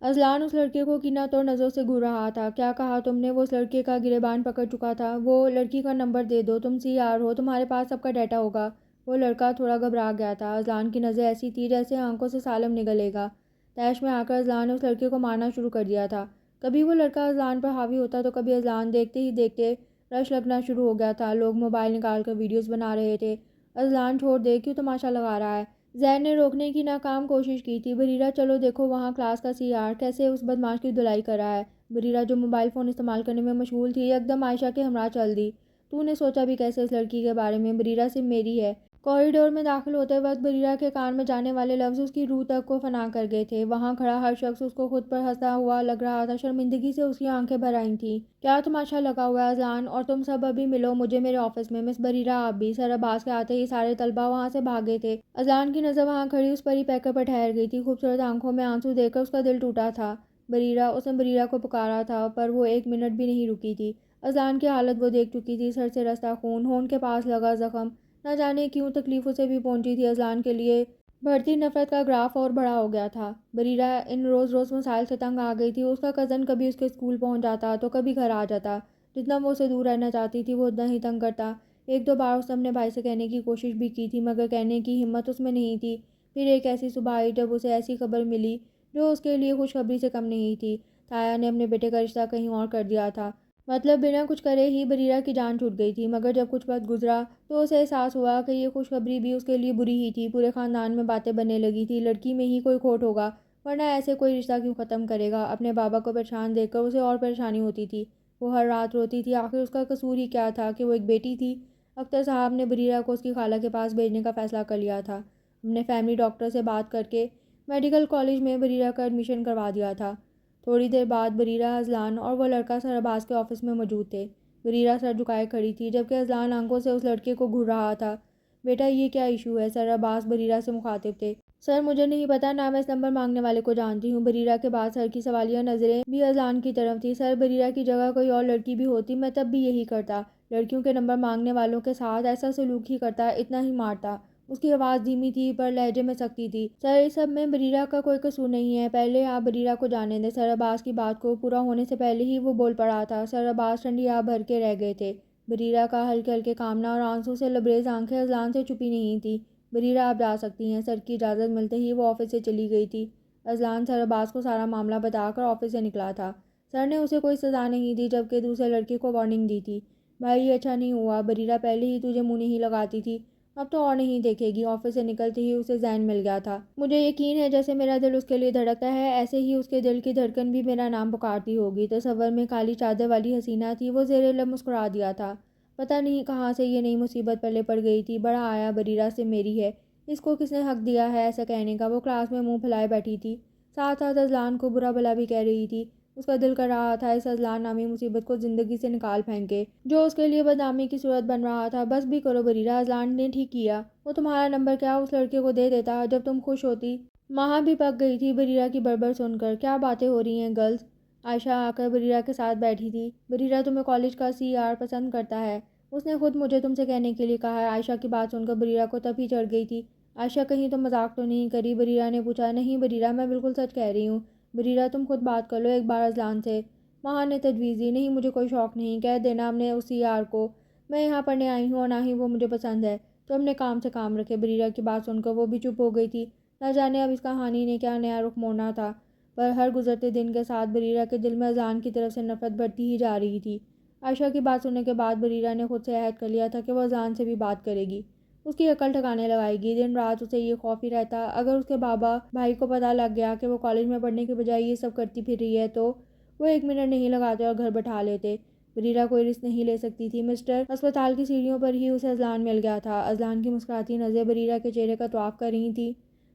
اذلان اس لڑکے کو کینہ توڑ نظروں سے گھور رہا تھا۔ کیا کہا تم نے؟ وہ اس لڑکے کا گریبان پکڑ چکا تھا۔ وہ لڑکی کا نمبر دے دو، تم سی آر ہو، تمہارے پاس سب کا ڈیٹا ہوگا۔ وہ لڑکا تھوڑا گھبرا گیا تھا۔ اذلان کی نظر ایسی تھی جیسے آنکھوں سے سالم نگلے گا۔ تیش میں آ کر اذلان نے اس لڑکے کو مارنا شروع کر دیا تھا۔ کبھی وہ لڑکا اذلان پر حاوی ہوتا تو کبھی اذلان۔ دیکھتے ہی دیکھتے رش لگنا شروع ہو گیا تھا۔ لوگ موبائل نکال کر ویڈیوز بنا رہے تھے۔ اذلان چھوڑ دے، کیوں تماشا لگا رہا ہے؟ زین نے روکنے کی ناکام کوشش کی تھی۔ بریرہ، چلو دیکھو وہاں کلاس کا سی آر کیسے اس بدماش کی دھلائی کر رہا ہے۔ بریرہ، جو موبائل فون استعمال کرنے میں مشغول تھی، یکدم عائشہ کے ہمراہ چل دی۔ تو نے سوچا بھی کیسے اس لڑکی کے بارے میں؟ بریرہ صرف میری ہے۔ کوریڈور میں داخل ہوتے وقت بریرہ کے کان میں جانے والے لفظ اس کی روح تک کو فنا کر گئے تھے۔ وہاں کھڑا ہر شخص اس کو خود پر ہنستا ہوا لگ رہا تھا۔ شرمندگی سے اس کی آنکھیں بھر آئی تھیں۔ کیا تماشا لگا ہوا ہے اذلان؟ اور تم سب ابھی ملو مجھے میرے آفس میں۔ مس بریرہ آپ بھی۔ سر عباس کے آتے ہی سارے طلبہ وہاں سے بھاگے تھے۔ اذلان کی نظر وہاں کھڑی اس پری پیکر پر ٹھہر گئی تھی۔ خوبصورت آنکھوں میں آنسو دیکھ کر اس کا دل ٹوٹا تھا۔ بریرہ، اس نے بریرہ کو پکارا تھا، پر وہ 1 منٹ بھی نہیں رکی تھی۔ اذلان کی حالت وہ دیکھ چکی تھی، سر سے رستا خون، ہونٹ کے پاس لگا زخم، نہ جانے کیوں تکلیف اسے بھی پہنچی تھی۔ اذلان کے لیے بڑھتی نفرت کا گراف اور بڑا ہو گیا تھا۔ بریرہ ان روز روز مسائل سے تنگ آ گئی تھی۔ اس کا کزن کبھی اس کے اسکول پہنچ جاتا تو کبھی گھر آ جاتا۔ جتنا وہ اسے دور رہنا چاہتی تھی وہ اتنا ہی تنگ کرتا۔ 1-2 بار اس نے اپنے بھائی سے کہنے کی کوشش بھی کی تھی، مگر کہنے کی ہمت اس میں نہیں تھی۔ پھر ایک ایسی صبح آئی جب اسے ایسی خبر ملی جو اس کے لیے خوشخبری سے کم نہیں تھی۔ تایا نے اپنے بیٹے کا رشتہ کہیں اور کر دیا تھا۔ مطلب بنا کچھ کرے ہی بریرہ کی جان چھوٹ گئی تھی، مگر جب کچھ وقت گزرا تو اسے احساس ہوا کہ یہ خوشخبری بھی اس کے لیے بری ہی تھی۔ پورے خاندان میں باتیں بننے لگی تھی، لڑکی میں ہی کوئی کھوٹ ہوگا، ورنہ ایسے کوئی رشتہ کیوں ختم کرے گا۔ اپنے بابا کو پریشان دیکھ کر اسے اور پریشانی ہوتی تھی۔ وہ ہر رات روتی تھی، آخر اس کا قصور ہی کیا تھا کہ وہ ایک بیٹی تھی۔ اختر صاحب نے بریرہ کو اس کی خالہ کے پاس بھیجنے کا فیصلہ کر لیا تھا۔ ہم نے فیملی ڈاکٹر سے بات کر کے میڈیکل کالج میں بریرہ کا ایڈمیشن کروا دیا تھا۔ تھوڑی دیر بعد بریرہ، اذلان اور وہ لڑکا سر عباس کے آفس میں موجود تھے۔ بریرہ سر جھکائے کھڑی تھی جبکہ اذلان آنکھوں سے اس لڑکے کو گھور رہا تھا۔ بیٹا یہ کیا ایشو ہے؟ سر عباس بریرہ سے مخاطب تھے۔ سر مجھے نہیں پتا، نہ میں اس نمبر مانگنے والے کو جانتی ہوں۔ بریرہ کے بعد سر کی سوالیہ نظریں بھی اذلان کی طرف تھی۔ سر بریرہ کی جگہ کوئی اور لڑکی بھی ہوتی میں تب بھی یہی کرتا، لڑکیوں کے نمبر مانگنے والوں کے ساتھ ایسا سلوک ہی کرتا، اتنا ہی مارتا۔ اس کی آواز دھیمی تھی پر لہجے میں سختی تھی۔ سر اس سب میں بریرہ کا کوئی قصور نہیں ہے، پہلے آپ بریرہ کو جانے دیں۔ سر عباس کی بات کو پورا ہونے سے پہلے ہی وہ بول پڑا تھا۔ سر عباس ٹھنڈی آہ بھر کے رہ گئے تھے۔ بریرہ کا ہلکے ہلکے کانپنا اور آنسوں سے لبریز آنکھیں اذلان سے چھپی نہیں تھی۔ بریرہ آپ جا سکتی ہیں۔ سر کی اجازت ملتے ہی وہ آفس سے چلی گئی تھی۔ اذلان سر عباس کو سارا معاملہ بتا کر آفس سے نکلا تھا۔ سر نے اسے کوئی سزا نہیں دی جبکہ دوسرے لڑکے کو وارننگ دی تھی۔ بھائی یہ اچھا نہیں ہوا، بریرہ پہلے ہی تجھے منہ نہیں لگاتی تھی، اب تو اور نہیں دیکھے گی۔ آفس سے نکلتے ہی اسے ذہن مل گیا تھا۔ مجھے یقین ہے جیسے میرا دل اس کے لیے دھڑکتا ہے ایسے ہی اس کے دل کی دھڑکن بھی میرا نام پکارتی ہوگی۔ تصور میں کالی چادر والی حسینہ تھی، وہ زیر لب مسکرا دیا تھا۔ پتہ نہیں کہاں سے یہ نئی مصیبت پلے پڑ گئی تھی۔ بڑا آیا بریرہ سے میری ہے، اس کو کس نے حق دیا ہے ایسا کہنے کا؟ وہ کلاس میں منہ پھیلائے بیٹھی تھی، ساتھ ساتھ اذلان کو برا بھلا بھی کہہ رہی تھی۔ اس کا دل کر رہا تھا اس اذلان نامی مصیبت کو زندگی سے نکال پھینکے، جو اس کے لیے بدنامی کی صورت بن رہا تھا۔ بس بھی کرو بریرہ، اذلان نے ٹھیک کیا۔ وہ تمہارا نمبر کیا اس لڑکے کو دے دیتا جب تم خوش ہوتی۔ ماہا بھی پک گئی تھی بریرہ کی بڑبڑ سن کر۔ کیا باتیں ہو رہی ہیں گرلز؟ عائشہ آ کر بریرہ کے ساتھ بیٹھی تھی۔ بریرہ تمہیں کالج کا CR پسند کرتا ہے، اس نے خود مجھے تم سے کہنے کے لیے کہا ہے۔ عائشہ کی بات سن کر بریرہ کو تب ہی چڑھ گئی تھی۔ عائشہ کہیں تم مذاق تو نہیں کری؟ بریرہ نے پوچھا۔ نہیں بریرہ، میں بالکل سچ کہہ رہی ہوں۔ بریرہ تم خود بات کر لو ایک بار اذلان سے۔ ماہا نے تجویز دی۔ نہیں مجھے کوئی شوق نہیں، کہہ دینا اپنے اس CR کو، میں یہاں پڑھنے آئی ہوں اور نہ ہی وہ مجھے پسند ہے۔ تو اپنے کام سے کام رکھے۔ بریرہ کی بات سن کر وہ بھی چپ ہو گئی تھی۔ نہ جانے اب اس کہانی نے کیا نیا رخ موڑنا تھا، پر ہر گزرتے دن کے ساتھ بریرہ کے دل میں اذلان کی طرف سے نفرت بڑھتی ہی جا رہی تھی۔ عائشہ کی بات سننے کے بعد بریرہ نے خود سے عہد کر لیا تھا کہ وہ اذلان سے بھی بات کرے گی، اس کی عقل ٹھکانے لگائے گی۔ دن رات اسے یہ خوف ہی رہتا اگر اس کے بابا بھائی کو پتہ لگ گیا کہ وہ کالج میں پڑھنے کے بجائے یہ سب کرتی پھر رہی ہے تو وہ ایک منٹ نہیں لگاتے اور گھر بٹھا لیتے۔ بریرہ کوئی رسک نہیں لے سکتی تھی۔ مسٹر اسپتال کی سیڑھیوں پر ہی اسے اذلان مل گیا تھا۔ اذلان کی مسکراتی نظریں بریرہ کے چہرے کا طواف کر رہی تھیں۔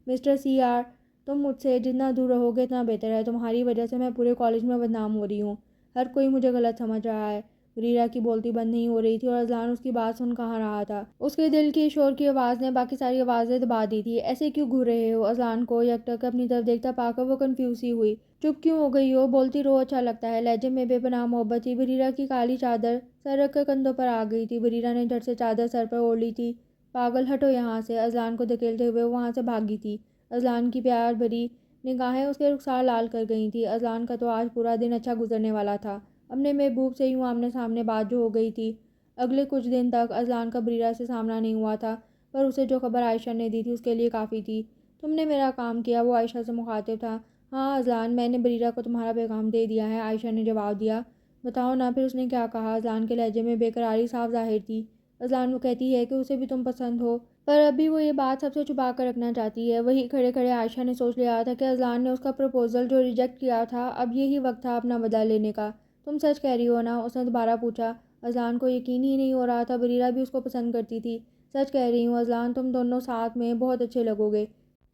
مسٹر CR، تم مجھ سے جتنا دور رہو گے اتنا بہتر ہے، تمہاری وجہ سے میں پورے کالج میں بدنام ہو رہی ہوں، ہر کوئی مجھے غلط سمجھ رہا ہے۔ بریرہ کی بولتی بند نہیں ہو رہی تھی اور اذلان اس کی بات سن کہاں رہا تھا۔ اس کے دل کی شور کی آواز نے باقی ساری آوازیں دبا دی تھی۔ ایسے کیوں گھور رہے ہو؟ اذلان کو یکٹک اپنی طرف دیکھتا پا کر وہ کنفیوز سی ہوئی۔ چپ کیوں ہو گئی ہو؟ بولتی رہو، اچھا لگتا ہے۔ لہجے میں بے پناہ محبت تھی۔ بریرہ کی کالی چادر سر رکھ کر کندھوں پر آ گئی تھی۔ بریرہ نے جھٹ سے چادر سر پر اوڑھ لی تھی۔ پاگل ہٹو یہاں سے، اذلان کو دھکیلتے ہوئے وہ وہاں سے بھاگی تھی۔ اذلان کی پیار بھری نگاہیں اس کے رخسار لال کر گئی تھیں۔ اذلان کا تو آج پورا دن اچھا گزرنے والا تھا، اپنے محبوب سے یوں آمنے سامنے بات جو ہو گئی تھی۔ اگلے کچھ دن تک اذلان کا بریرہ سے سامنا نہیں ہوا تھا، پر اسے جو خبر عائشہ نے دی تھی اس کے لیے کافی تھی۔ تم نے میرا کام کیا، وہ عائشہ سے مخاطب تھا۔ ہاں اذلان، میں نے بریرہ کو تمہارا پیغام دے دیا ہے، عائشہ نے جواب دیا۔ بتاؤ نا پھر اس نے کیا کہا؟ اذلان کے لہجے میں بے قراری صاف ظاہر تھی۔ اذلان، وہ کہتی ہے کہ اسے بھی تم پسند ہو، پر ابھی وہ یہ بات سب سے چھپا کر رکھنا چاہتی ہے۔ وہی کھڑے کھڑے عائشہ نے سوچ لیا تھا کہ اذلان نے اس کا پروپوزل جو ریجیکٹ کیا تھا اب یہی وقت تھا اپنا بدلہ لینے کا۔ تم سچ کہہ رہی ہو نا؟ اس نے دوبارہ پوچھا۔ اذلان کو یقین ہی نہیں ہو رہا تھا، بریرہ بھی اس کو پسند کرتی تھی۔ سچ کہہ رہی ہوں اذلان، تم دونوں ساتھ میں بہت اچھے لگو گے۔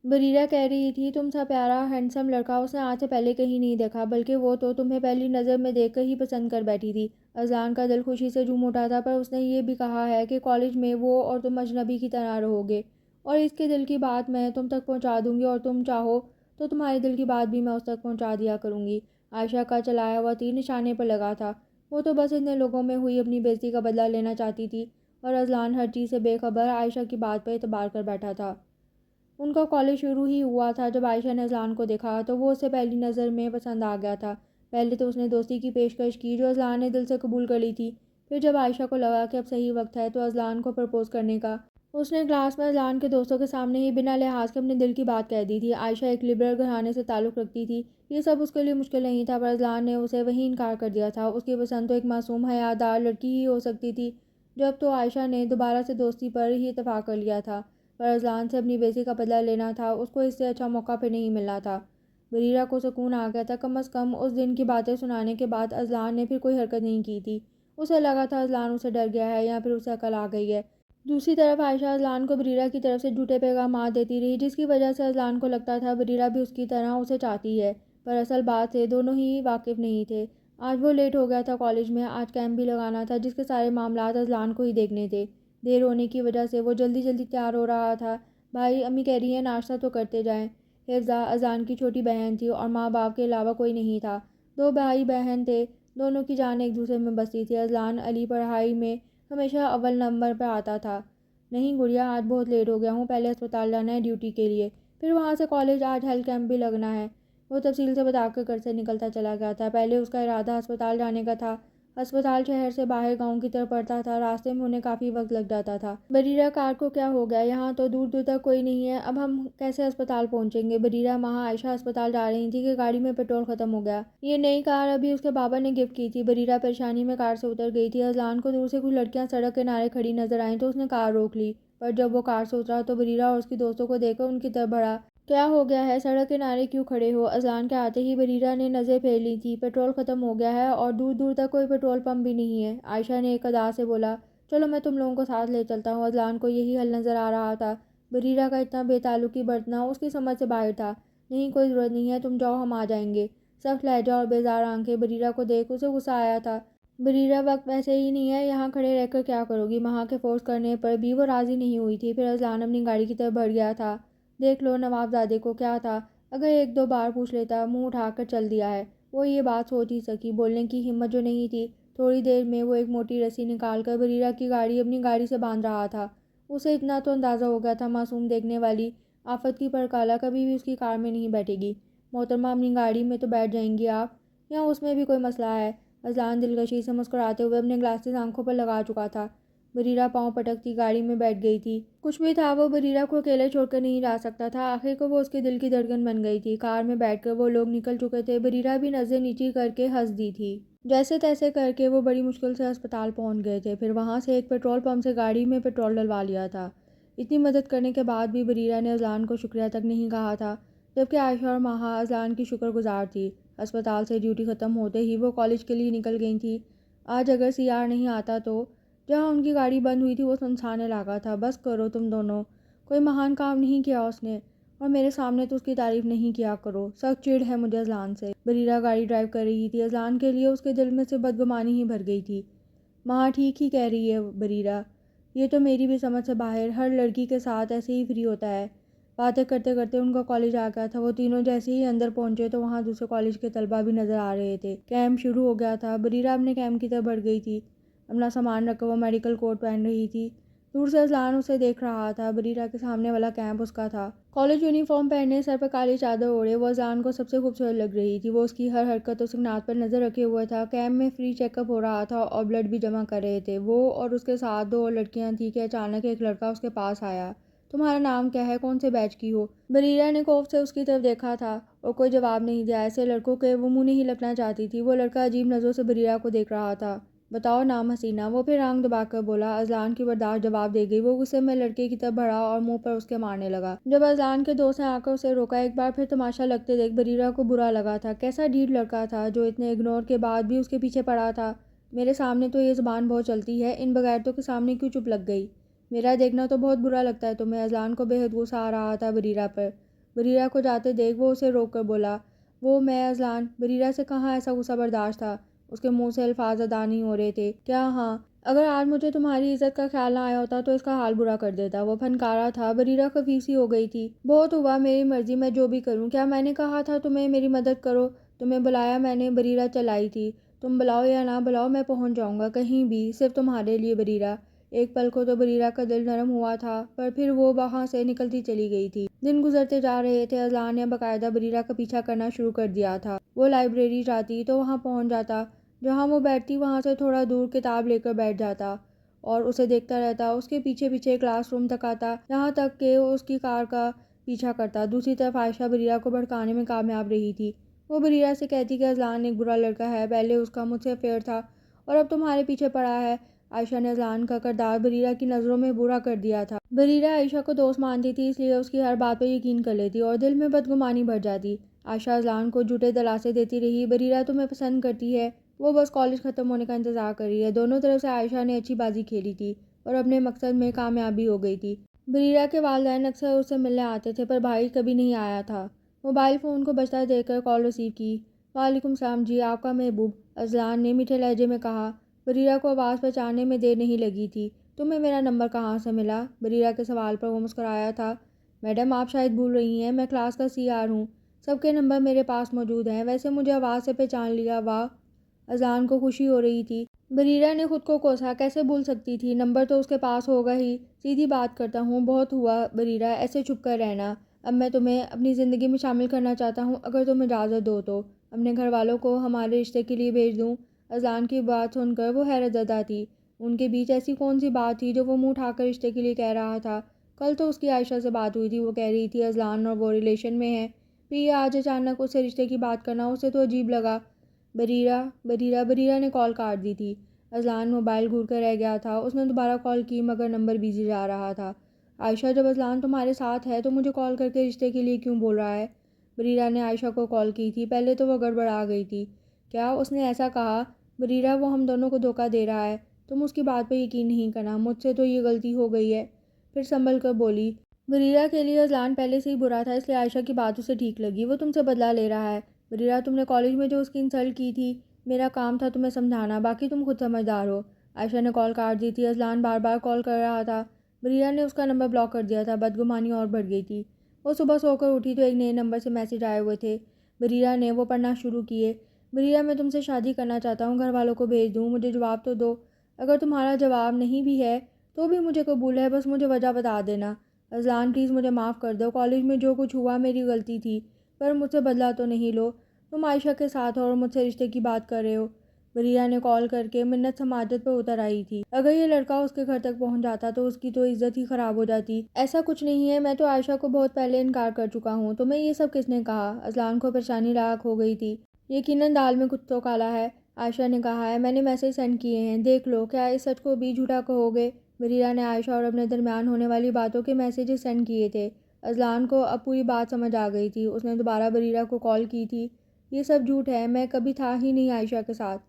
بریرہ کہہ رہی تھی۔ تم سا پیارا ہینڈسم لڑکا اس نے آج سے پہلے کہیں نہیں دیکھا، بلکہ وہ تو تمہیں پہلی نظر میں دیکھ کر ہی پسند کر بیٹھی تھی۔ اذلان کا دل خوشی سے جھوم اٹھا تھا، پر اس نے یہ بھی کہا ہے کہ کالج میں وہ اور تم اجنبی کی طرح رہو گے، اور اس کے دل کی بات میں تم تک پہنچا دوں گی، اور تم چاہو تو تمہارے دل کی بات بھی میں اس تک پہنچا دیا کروں گی۔ عائشہ کا چلایا ہوا تیر نشانے پر لگا تھا۔ وہ تو بس اتنے لوگوں میں ہوئی اپنی بے عزتی کا بدلہ لینا چاہتی تھی، اور اذلان ہر چیز سے بے خبر عائشہ کی بات پر اعتبار کر بیٹھا تھا۔ ان کا کالج شروع ہی ہوا تھا جب عائشہ نے اذلان کو دیکھا تو وہ اسے پہلی نظر میں پسند آ گیا تھا۔ پہلے تو اس نے دوستی کی پیشکش کی جو اذلان نے دل سے قبول کر لی تھی، پھر جب عائشہ کو لگا کہ اب صحیح وقت ہے تو اذلان کو پرپوز کرنے کا، اس نے کلاس میں اذلان کے دوستوں کے سامنے ہی بنا لحاظ کے اپنے دل کی بات کہہ دی تھی۔ عائشہ ایک لبرل گھرانے سے تعلق رکھتی تھی، یہ سب اس کے لیے مشکل نہیں تھا، پر اذلان نے اسے وہیں انکار کر دیا تھا۔ اس کی پسند تو ایک معصوم حیادار لڑکی ہی ہو سکتی تھی۔ جب تو عائشہ نے دوبارہ سے دوستی پر ہی اتفاق کر لیا تھا، پر اذلان سے اپنی بے عزتی کا بدلہ لینا تھا، اس کو اس سے اچھا موقع پھر نہیں ملنا تھا۔ بریرہ کو سکون آ گیا تھا، کم از کم اس دن کی باتیں سنانے کے بعد اذلان نے پھر کوئی حرکت نہیں کی تھی۔ اسے لگا تھا اذلان اسے ڈر گیا ہے یا پھر اسے عقل آ گئی ہے۔ دوسری طرف عائشہ اذلان کو بریرہ کی طرف سے جھوٹے پیغامات دیتی رہی، جس کی وجہ سے اذلان کو لگتا تھا بریرہ بھی اس کی طرح اسے چاہتی ہے، پر اصل بات سے دونوں ہی واقف نہیں تھے۔ آج وہ لیٹ ہو گیا تھا کالج میں، آج کیمپ بھی لگانا تھا جس کے سارے معاملات اذلان کو ہی دیکھنے تھے۔ دیر ہونے کی وجہ سے وہ جلدی جلدی تیار ہو رہا تھا۔ بھائی امی کہہ رہی ہیں ناشتہ تو کرتے جائیں۔ حفظہ اذلان کی چھوٹی بہن تھی اور ماں باپ کے علاوہ کوئی نہیں تھا۔ دو بھائی بہن تھے، دونوں کی جان ایک دوسرے میں بستی تھی۔ اذلان علی پڑھائی میں ہمیشہ اول نمبر پہ آتا تھا۔ نہیں گڑیا، آج بہت لیٹ ہو گیا ہوں، پہلے اسپتال جانا ہے ڈیوٹی کے لیے، پھر وہاں سے کالج، آج ہیلتھ کیمپ بھی لگنا ہے۔ وہ تفصیل سے بتا کر گھر سے نکلتا چلا گیا تھا۔ پہلے اس کا ارادہ اسپتال جانے کا تھا۔ اسپتال شہر سے باہر گاؤں کی طرف پڑتا تھا، راستے میں انہیں کافی وقت لگ جاتا تھا۔ بریرہ کار کو کیا ہو گیا؟ یہاں تو دور دور تک کوئی نہیں ہے، اب ہم کیسے اسپتال پہنچیں گے؟ بریرہ ماں عائشہ اسپتال جا رہی تھی کہ گاڑی میں پیٹرول ختم ہو گیا۔ یہ نئی کار ابھی اس کے بابا نے گفٹ کی تھی۔ بریرہ پریشانی میں کار سے اتر گئی تھی۔ اذلان کو دور سے کچھ لڑکیاں سڑک کنارے کھڑی نظر آئیں تو اس نے کار روک لی، پر جب وہ کار سے اترا تو بریرہ اور اس کی دوستوں کو دیکھ کر ان کی طرف بڑھا۔ کیا ہو گیا ہے؟ سڑک کنارے کیوں کھڑے ہو؟ اذلان کے آتے ہی بریرہ نے نظریں پھیر لی تھی۔ پیٹرول ختم ہو گیا ہے اور دور دور تک کوئی پیٹرول پمپ بھی نہیں ہے، عائشہ نے ایک ادا سے بولا۔ چلو میں تم لوگوں کو ساتھ لے چلتا ہوں۔ اذلان کو یہی حل نظر آ رہا تھا۔ بریرہ کا اتنا بے تعلقی برتنا اس کی سمجھ سے باہر تھا۔ نہیں کوئی ضرورت نہیں ہے، تم جاؤ ہم آ جائیں گے۔ سخت لہجہ اور بیزار آنکھیں بریرہ کو دیکھ اسے غصہ آیا تھا۔ بریرہ وقت ویسے ہی نہیں ہے، یہاں کھڑے رہ کر کیا کرو گی؟ ماں کے فورس کرنے پر بھی وہ راضی نہیں ہوئی تھی۔ پھر اذلان اپنی گاڑی کی طرف بڑھ گیا تھا۔ دیکھ لو نوابزادے کو، کیا تھا اگر ایک دو بار پوچھ لیتا، منہ اٹھا کر چل دیا ہے۔ وہ یہ بات سوچ ہی سکی، بولنے کی ہمت جو نہیں تھی۔ تھوڑی دیر میں وہ ایک موٹی رسی نکال کر بریرہ کی گاڑی اپنی گاڑی سے باندھ رہا تھا۔ اسے اتنا تو اندازہ ہو گیا تھا معصوم دیکھنے والی آفت کی پرکالہ کبھی بھی اس کی کار میں نہیں بیٹھے گی۔ محترمہ اپنی گاڑی میں تو بیٹھ جائیں گی آپ، یا اس میں بھی کوئی مسئلہ ہے؟ اذلان دلکشی سے مسکراتے ہوئے اپنے گلاسز آنکھوں پر لگا چکا تھا۔ بریرہ پاؤں پٹکتی گاڑی میں بیٹھ گئی تھی۔ کچھ بھی تھا، وہ بریرہ کو اکیلے چھوڑ کر نہیں جا سکتا تھا۔ آخر کو وہ اس کے دل کی دھڑکن بن گئی تھی۔ کار میں بیٹھ کر وہ لوگ نکل چکے تھے۔ بریرہ بھی نظریں نیچی کر کے ہنس دی تھی۔ جیسے تیسے کر کے وہ بڑی مشکل سے اسپتال پہنچ گئے تھے، پھر وہاں سے ایک پیٹرول پمپ سے گاڑی میں پیٹرول ڈلوا لیا تھا۔ اتنی مدد کرنے کے بعد بھی بریرہ نے اذلان کو شکریہ تک نہیں کہا تھا، جبکہ عائشہ اور ماہا اذلان کی شکر گزار تھی۔ اسپتال سے ڈیوٹی ختم ہوتے ہی وہ کالج کے لیے نکل گئی تھی۔ آج اگر CR نہیں آتا تو جہاں ان کی گاڑی بند ہوئی تھی وہ سنسان علاقہ تھا۔ بس کرو تم دونوں، کوئی مہان کام نہیں کیا اس نے، اور میرے سامنے تو اس کی تعریف نہیں کیا کرو، سخت چڑ ہے مجھے اذلان سے۔ بریرہ گاڑی ڈرائیو کر رہی تھی۔ اذلان کے لیے اس کے دل میں سے بدگمانی ہی بھر گئی تھی۔ ماں ٹھیک ہی کہہ رہی ہے بریرہ، یہ تو میری بھی سمجھ سے باہر، ہر لڑکی کے ساتھ ایسے ہی فری ہوتا ہے۔ باتیں کرتے کرتے ان کا کالج آ گیا تھا۔ وہ تینوں جیسے ہی اندر پہنچے تو وہاں دوسرے کالج کے طلبہ بھی نظر آ رہے تھے۔ کیمپ شروع ہو گیا تھا۔ بریرہ اپنے کیمپ کی طرف بڑھ گئی تھی، اپنا سامان رکھ کر وہ میڈیکل کوٹ پہن رہی تھی۔ دور سے اذلان اسے دیکھ رہا تھا۔ بریرہ کے سامنے والا کیمپ اس کا تھا۔ کالج یونیفارم پہنے، سر پر کالی چادر اوڑھے وہ اذلان کو سب سے خوبصورت لگ رہی تھی۔ وہ اس کی ہر حرکت و سکنات پر نظر رکھے ہوئے تھا۔ کیمپ میں فری چیک اپ ہو رہا تھا اور بلڈ بھی جمع کر رہے تھے۔ وہ اور اس کے ساتھ دو اور لڑکیاں تھیں کہ اچانک ایک لڑکا اس کے پاس آیا۔ تمہارا نام کیا ہے؟ کون سے بیچ کی ہو؟ بریرہ نے خوف سے اس کی طرف دیکھا تھا اور کوئی جواب نہیں دیا۔ ایسے لڑکوں کے وہ منہ نہیں لگنا چاہتی تھی۔ وہ لڑکا عجیب نظروں سے بریرہ کو دیکھ رہا تھا۔ بتاؤ نام حسینہ، وہ پھر آنکھ دبا کر بولا۔ اذلان کی برداشت جواب دے گئی۔ وہ غصے میں لڑکے کی طرف بڑھا اور منہ پر اس کے مارنے لگا۔ جب اذلان کے دوست نے آ کر اسے روکا، ایک بار پھر تماشا لگتے دیکھ بریرہ کو برا لگا تھا۔ کیسا ڈھیٹ لڑکا تھا جو اتنے اگنور کے بعد بھی اس کے پیچھے پڑا تھا۔ میرے سامنے تو یہ زبان بہت چلتی ہے، ان بغیرتوں کے سامنے کیوں چپ لگ گئی؟ میرا دیکھنا تو بہت برا لگتا ہے تمہیں۔ اذلان کو بے حد غصہ آ رہا تھا بریرہ پر۔ بریرہ کو جاتے دیکھ وہ اسے روک کر بولا۔ وہ میں اذلان، بریرہ سے کہاں ایسا غصہ برداشت تھا۔ اس کے منہ سے الفاظ ادا نہیں ہو رہے تھے۔ کیا؟ ہاں، اگر آج مجھے تمہاری عزت کا خیال نہ آیا ہوتا تو اس کا حال برا کر دیتا۔ وہ پھنکارا تھا۔ بریرہ خفیف سی ہو گئی تھی۔ بہت ہوا، میری مرضی، میں جو بھی کروں۔ کیا میں نے کہا تھا تمہیں میری مدد کرو؟ تمہیں بلایا میں نے، بریرہ چلائی تھی۔ تم بلاؤ یا نہ بلاؤ میں پہنچ جاؤں گا کہیں بھی، صرف تمہارے لیے بریرہ۔ ایک پل کو تو بریرہ کا دل نرم ہوا تھا، پر پھر وہ وہاں سے نکلتی چلی گئی تھی۔ دن گزرتے جا رہے تھے۔ اذلان نے باقاعدہ بریرہ کا پیچھا کرنا شروع کر دیا تھا۔ وہ لائبریری جاتی تو وہاں پہنچ جاتا، جہاں وہ بیٹھتی وہاں سے تھوڑا دور کتاب لے کر بیٹھ جاتا اور اسے دیکھتا رہتا۔ اس کے پیچھے پیچھے کلاس روم تک آتا، یہاں تک کہ اس کی کار کا پیچھا کرتا۔ دوسری طرف عائشہ بریرہ کو بھڑکانے میں کامیاب رہی تھی۔ وہ بریرہ سے کہتی کہ اذلان ایک برا لڑکا ہے، پہلے اس کا مجھ سے افیئر تھا اور اب تمہارے پیچھے پڑا ہے۔ عائشہ نے اذلان کا کردار بریرہ کی نظروں میں برا کر دیا تھا۔ بریرہ عائشہ کو دوست مانتی تھی، اس لیے اس کی ہر بات پہ یقین کر لیتی اور دل میں بدگمانی بھر جاتی۔ عائشہ اذلان کو جھوٹے دلاسے دیتی رہی، بریرہ تمہیں پسند کرتی ہے، وہ بس کالج ختم ہونے کا انتظار کر رہی ہے۔ دونوں طرف سے عائشہ نے اچھی بازی کھیلی تھی اور اپنے مقصد میں کامیابی ہو گئی تھی۔ بریرہ کے والدین اکثر اس سے ملنے آتے تھے پر بھائی کبھی نہیں آیا تھا۔ موبائل فون کو بجتا دیکھ کر کال ریسیو کی۔ وعلیکم السلام جی، آپ کا محبوب، اذلان نے میٹھے لہجے میں کہا۔ بریرہ کو آواز پہچاننے میں دیر نہیں لگی تھی۔ تمہیں میرا نمبر کہاں سے ملا؟ بریرہ کے سوال پر وہ مسکرایا تھا۔ میڈم آپ شاید بھول رہی ہیں، میں کلاس کا CR ہوں، سب کے نمبر میرے پاس موجود ہیں۔ ویسے مجھے آواز سے پہچان لیا، واہ! اذلان کو خوشی ہو رہی تھی۔ بریرہ نے خود کو کوسا، کیسے بھول سکتی تھی، نمبر تو اس کے پاس ہوگا ہی۔ سیدھی بات کرتا ہوں، بہت ہوا بریرہ ایسے چھپ کر رہنا، اب میں تمہیں اپنی زندگی میں شامل کرنا چاہتا ہوں، اگر تم اجازت دو تو اپنے گھر والوں کو ہمارے رشتے کے لیے بھیج دوں۔ اذلان کی بات سن کر وہ حیرت زدہ تھی۔ ان کے بیچ ایسی کون سی بات تھی جو وہ منہ اٹھا کر رشتے کے لیے کہہ رہا تھا؟ کل تو اس کی عائشہ سے بات ہوئی تھی، وہ کہہ رہی تھی اذلان اور وہ ریلیشن میں ہے، پھر یہ آج اچانک اس سے رشتے کی بات کرنا اسے تو عجیب لگا۔ بریرہ نے کال کاٹ دی تھی۔ اذلان موبائل گھور کر رہ گیا تھا۔ اس نے دوبارہ کال کی مگر نمبر بیزی جا رہا تھا۔ عائشہ، جب اذلان تمہارے ساتھ ہے تو مجھے کال کر کے رشتے کے لیے کیوں بول رہا ہے؟ بریرہ نے عائشہ کو کال کی تھی، پہلے تو وہ گڑبڑا گئی تھی۔ کیا اس نے ایسا کہا؟ بریرہ، وہ ہم دونوں کو دھوکہ دے رہا ہے، تم اس کی بات پہ یقین نہیں کرنا، مجھ سے تو یہ غلطی ہو گئی ہے۔ پھر سنبھل کر بولی۔ بریرہ کے لیے اذلان پہلے سے ہی برا تھا، اس لیے عائشہ کی بات اسے ٹھیک لگی۔ وہ تم سے بدلہ لے رہا ہے۔ بریرہ، تم نے کالج میں جو اس کی انسلٹ کی تھی، میرا کام تھا تمہیں سمجھانا، باقی تم خود سمجھدار ہو۔ عائشہ نے کال کاٹ دی تھی۔ اذلان بار بار کال کر رہا تھا۔ بریرہ نے اس کا نمبر بلاک کر دیا تھا۔ بدگمانی اور بڑھ گئی تھی۔ وہ صبح سو کر اٹھی تو ایک نئے نمبر سے میسج آئے ہوئے تھے۔ بریرہ نے وہ پڑھنا شروع کیے۔ بریرہ، میں تم سے شادی کرنا چاہتا ہوں، گھر والوں کو بھیج دوں، مجھے جواب تو دو۔ اگر تمہارا جواب نہیں بھی ہے تو بھی مجھے قبول ہے، بس مجھے وجہ بتا دینا۔ اذلان پلیز مجھے معاف کر دو، کالج میں جو کچھ ہوا میری غلطی تھی، پر مجھ سے بدلہ تو نہیں لو، تم عائشہ کے ساتھ ہو اور مجھ سے رشتے کی بات کر رہے ہو۔ بریرہ نے کال کر کے منت سماجت پر اتر آئی تھی۔ اگر یہ لڑکا اس کے گھر تک پہنچ جاتا تو اس کی تو عزت ہی خراب ہو جاتی۔ ایسا کچھ نہیں ہے، میں تو عائشہ کو بہت پہلے انکار کر چکا ہوں، تمہیں یہ سب کس نے کہا؟ اذلان کو پریشانی لاحق ہو گئی تھی۔ یقیناً دال میں کچھ تو کالا ہے، عائشہ نے کہا ہے، میں نے میسج سینڈ کیے ہیں، دیکھ لو، کیا اس سچ کو بھی جھوٹا کہو گے؟ بریرہ نے عائشہ اور اپنے درمیان ہونے والی باتوں کے میسیجز سینڈ کیے تھے۔ اذلان کو اب پوری بات سمجھ آ گئی تھی۔ اس نے دوبارہ بریرہ کو کال کی تھی۔ یہ سب جھوٹ ہے، میں کبھی تھا ہی نہیں عائشہ کے ساتھ۔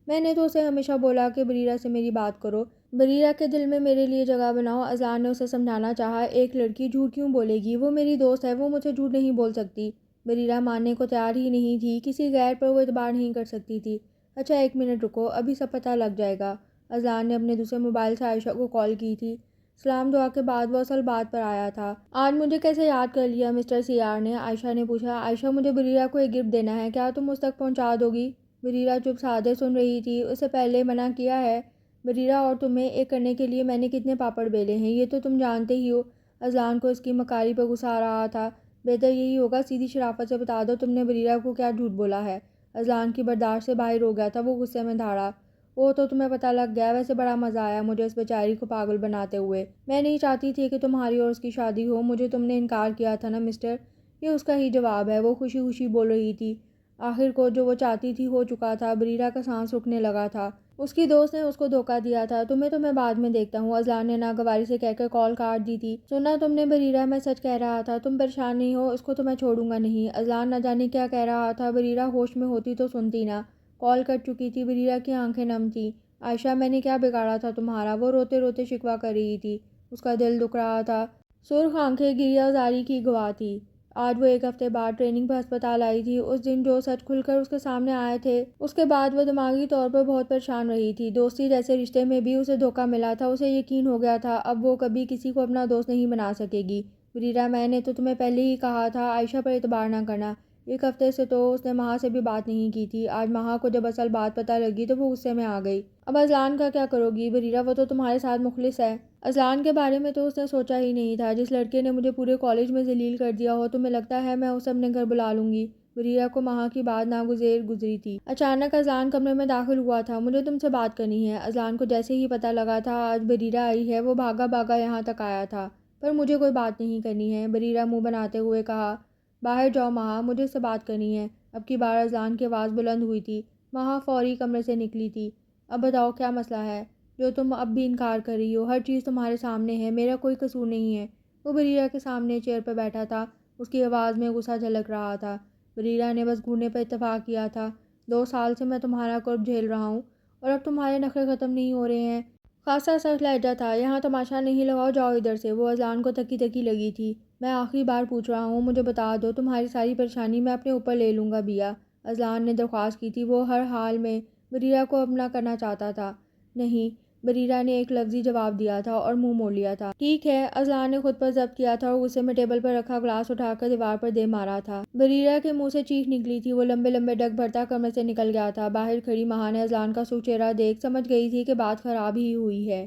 میں نے تو اسے ہمیشہ بولا کہ بریرہ سے میری بات کرو، بریرہ کے دل میں میرے لیے جگہ بناؤ۔ اذلان نے اسے سمجھانا چاہا، ایک لڑکی جھوٹ کیوں بولے گی، وہ میری دوست ہے، وہ مجھ سے جھوٹ نہیں بول سکتی۔ بریرہ ماننے کو تیار ہی نہیں تھی، کسی غیر پر وہ اعتبار نہیں کر سکتی تھی۔ اچھا ایک منٹ رکو، ابھی سب پتہ لگ جائے گا۔ اذلان نے اپنے دوسرے موبائل سے عائشہ کو کال کی تھی۔ سلام دعا کے بعد وہ اصل بات پر آیا تھا۔ آج مجھے کیسے یاد کر لیا مسٹر CR نے؟ عائشہ نے پوچھا۔ عائشہ، مجھے بریرہ کو ایک گفٹ دینا ہے، کیا تم اس تک پہنچا دو گی؟ بریرہ چپ سادھے سن رہی تھی۔ اسے پہلے منع کیا ہے؟ بریرہ، اور تمہیں ایک کرنے کے لیے میں نے کتنے پاپڑ بیلے ہیں، یہ تو تم جانتے ہی ہو۔ اذلان کو اس کی مکاری پر غصہ آ رہا تھا۔ بہتر یہی ہوگا سیدھی شرافت سے بتا دو تم نے بریرہ کو کیا جھوٹ بولا ہے۔ اذلان کی برداشت سے باہر ہو گیا تھا، وہ غصے میں دھاڑا۔ وہ تو تمہیں پتہ لگ گیا، ویسے بڑا مزہ آیا مجھے اس بیچاری کو پاگل بناتے ہوئے۔ میں نہیں چاہتی تھی کہ تمہاری اور اس کی شادی ہو، مجھے تم نے انکار کیا تھا نا مسٹر۔ یہ اس کا ہی جواب ہے، وہ خوشی خوشی بول رہی تھی۔ آخر کو جو وہ چاہتی تھی ہو چکا تھا، بریرہ کا سانس رکنے لگا تھا۔ اس کی دوست نے اس کو دھوکہ دیا تھا، تمہیں تو میں بعد میں دیکھتا ہوں۔ اذلان نے ناگواری سے کہہ کر کال کاٹ دی تھی۔ سنا تم نے بریرہ، میں سچ کہہ رہا تھا، تم پریشان نہیں ہو، اس کو تو میں چھوڑوں گا نہیں۔ اذلان نہ جانے کیا کہہ رہا تھا، بریرہ ہوش میں ہوتی تو سنتی نا، کال کٹ چکی تھی، بریرہ کی آنکھیں نم تھیں۔ عائشہ، میں نے کیا بگاڑا تھا تمہارا؟ وہ روتے روتے شکوہ کر رہی تھی، اس کا دل دکھ رہا تھا، سرخ آنکھیں گریہ زاری کی گواہ تھی۔ آج وہ ایک ہفتے بعد ٹریننگ پر ہسپتال آئی تھی۔ اس دن جو سچ کھل کر اس کے سامنے آئے تھے، اس کے بعد وہ دماغی طور پر بہت پریشان رہی تھی۔ دوستی جیسے رشتے میں بھی اسے دھوکہ ملا تھا، اسے یقین ہو گیا تھا اب وہ کبھی کسی کو اپنا دوست نہیں بنا سکے گی۔ بریرہ، میں نے تو تمہیں پہلے ہی کہا تھا عائشہ پر اعتبار نہ کرنا۔ ایک ہفتے سے تو اس نے مہا سے بھی بات نہیں کی تھی۔ آج مہا کو جب اصل بات پتہ لگی تو وہ غصے میں آ گئی۔ اب اذلان کا کیا کرو گی بریرہ؟ وہ تو تمہارے ساتھ مخلص ہے۔ اذلان کے بارے میں تو اس نے سوچا ہی نہیں تھا، جس لڑکے نے مجھے پورے کالج میں ذلیل کر دیا ہو، تمہیں لگتا ہے میں اسے اپنے گھر بلا لوں گی؟ بریرہ کو مہا کی بات ناگزیر گزری تھی۔ اچانک اذلان کمرے میں داخل ہوا تھا۔ مجھے تم سے بات کرنی ہے۔ اذلان کو جیسے ہی پتہ لگا تھا آج بریرہ آئی ہے، وہ بھاگا بھاگا یہاں تک آیا تھا۔ پر مجھے کوئی بات نہیں کرنی ہے، بریرہ منہ بناتے ہوئے کہا۔ باہر جاؤ مہا، مجھے اس سے بات کرنی ہے۔ اب کی بار اذلان کی آواز بلند ہوئی تھی۔ مہا فوری کمرے سے نکلی تھی۔ اب بتاؤ کیا مسئلہ ہے جو تم اب بھی انکار کر رہی ہو؟ ہر چیز تمہارے سامنے ہے، میرا کوئی قصور نہیں ہے۔ وہ بریرہ کے سامنے چیئر پر بیٹھا تھا، اس کی آواز میں غصہ جھلک رہا تھا۔ بریرہ نے بس گھورنے پر اتفاق کیا تھا۔ 2 سال سے میں تمہارا قرب جھیل رہا ہوں اور اب تمہارے نخرے ختم نہیں ہو رہے ہیں۔ خاصا سخت لہجہ تھا، یہاں تماشا نہیں لگاؤ، جاؤ ادھر سے۔ وہ اذلان کو تکی تکی لگی تھی۔ میں آخری بار پوچھ رہا ہوں، مجھے بتا دو، تمہاری ساری پریشانی میں اپنے اوپر لے لوں گا بیا۔ اذلان نے درخواست کی تھی۔ وہ ہر حال میں بریرہ کو اپنا کرنا چاہتا تھا۔ نہیں، بریرہ نے ایک لفظی جواب دیا تھا اور منہ موڑ لیا تھا۔ ٹھیک ہے، اذلان نے خود پر ضبط کیا تھا اور غصے میں ٹیبل پر رکھا گلاس اٹھا کر دیوار پر دے مارا تھا۔ بریرہ کے منہ سے چیخ نکلی تھی۔ وہ لمبے لمبے ڈگ بھرتا کمرے سے نکل گیا تھا۔ باہر کھڑی ماں نے اذلان کا سرخ چہرہ دیکھ سمجھ گئی تھی کہ بات خراب ہی ہوئی ہے۔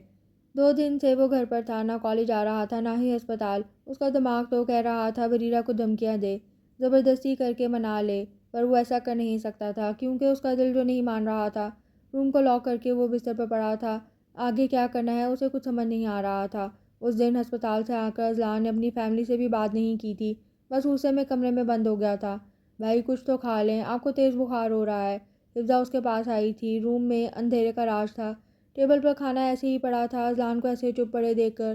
2 دن سے وہ گھر پر تھا، نہ کالج آ رہا تھا نہ ہی ہسپتال۔ اس کا دماغ تو کہہ رہا تھا بریرہ کو دھمکیاں دے، زبردستی کر کے منا لے، پر وہ ایسا کر نہیں سکتا تھا کیونکہ اس کا دل جو نہیں مان رہا تھا۔ روم کو لاک کر کے وہ بستر پر پڑا تھا۔ آگے کیا کرنا ہے اسے کچھ سمجھ نہیں آ رہا تھا۔ اس دن ہسپتال سے آ کر اذلان نے اپنی فیملی سے بھی بات نہیں کی تھی، بس غصے میں کمرے میں بند ہو گیا تھا۔ بھائی کچھ تو کھا لیں، آپ کو تیز بخار ہو رہا ہے۔ حفظہ اس کے پاس آئی تھی۔ روم میں اندھیرے کا راج تھا۔ ٹیبل پر کھانا ایسے ہی پڑا تھا۔ اذلان کو ایسے چپ پڑے دیکھ کر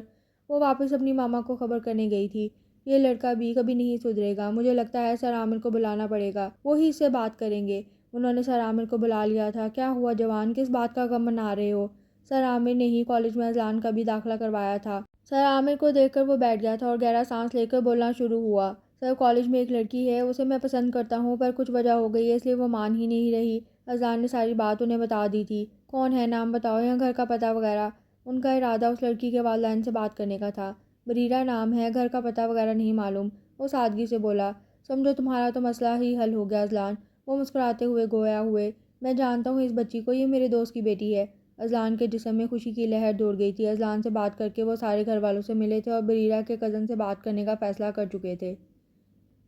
وہ واپس اپنی ماما کو خبر کرنے گئی تھی۔ یہ لڑکا بھی کبھی نہیں سدھرے گا، مجھے لگتا ہے سر عامر کو بلانا پڑے گا، وہی اس سے بات کریں گے۔ انہوں نے سر عامر کو بلا لیا تھا۔ کیا ہوا جوان، کس بات کا غم منا رہے ہو؟ سر عامر نے ہی کالج میں اذلان کا بھی داخلہ کروایا تھا۔ سر عامر کو دیکھ کر وہ بیٹھ گیا تھا اور گہرا سانس لے کر بولنا شروع ہوا۔ سر کالج میں ایک لڑکی ہے، اسے میں پسند کرتا ہوں، پر کچھ وجہ ہو گئی ہے اس لیے وہ مان ہی نہیں رہی۔ اذلان نے ساری بات انہیں بتا دی تھی۔ کون ہے، نام بتاؤ یا گھر کا پتہ وغیرہ۔ ان کا ارادہ اس لڑکی کے والدین سے بات کرنے کا تھا۔ بریرہ نام ہے، گھر کا پتہ وغیرہ نہیں معلوم، وہ سادگی سے بولا۔ سمجھو تمہارا تو مسئلہ ہی حل ہو گیا اذلان۔ وہ مسکراتے ہوئے گویا ہوئے۔ میں جانتا ہوں اس بچی کو، یہ میرے دوست کی بیٹی ہے۔ اذلان کے جسم میں خوشی کی لہر دوڑ گئی تھی۔ اذلان سے بات کر کے وہ سارے گھر والوں سے ملے تھے اور بریرہ کے کزن سے بات کرنے کا فیصلہ کر چکے تھے۔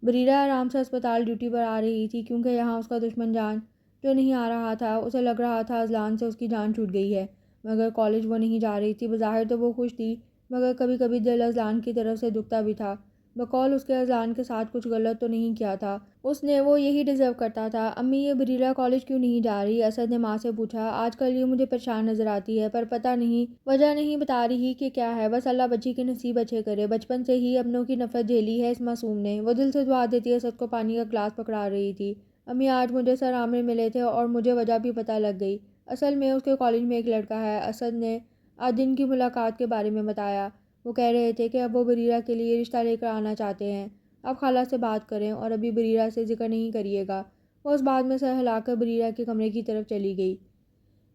بریرہ آرام سے ہسپتال ڈیوٹی پر آ رہی تھی کیونکہ یہاں اس کا دشمن جان جو نہیں آ رہا تھا۔ اسے لگ رہا تھا اذلان سے اس کی جان چھوٹ گئی ہے، مگر کالج وہ نہیں جا رہی تھی۔ بظاہر تو وہ خوش تھی، مگر کبھی کبھی دل اذلان کی طرف سے دکھتا بھی تھا۔ بقول اس کے اذلان کے ساتھ کچھ غلط تو نہیں کیا تھا اس نے، وہ یہی ڈیزرو کرتا تھا۔ امی یہ بریرہ کالج کیوں نہیں جا رہی؟ اسد نے ماں سے پوچھا۔ آج کل یہ مجھے پریشان نظر آتی ہے، پر پتہ نہیں، وجہ نہیں بتا رہی کہ کیا ہے، بس اللہ بچی کے نصیب اچھے کرے۔ بچپن سے ہی اپنوں کی نفرت جھیلی ہے اس معصوم نے۔ وہ دل سے دعا دیتی اسد کو پانی کا گلاس پکڑا رہی تھی۔ امی آج مجھے سر عامر ملے تھے اور مجھے وجہ بھی پتہ لگ گئی۔ اصل میں اس کے کالج میں ایک لڑکا ہے، اسد نے آج دن کی ملاقات کے بارے میں بتایا۔ وہ کہہ رہے تھے کہ اب وہ بریرہ کے لیے رشتہ لے کر آنا چاہتے ہیں۔ آپ خالہ سے بات کریں اور ابھی بریرہ سے ذکر نہیں کریے گا۔ وہ اس بات میں سر ہلا کر بریرہ کے کمرے کی طرف چلی گئی۔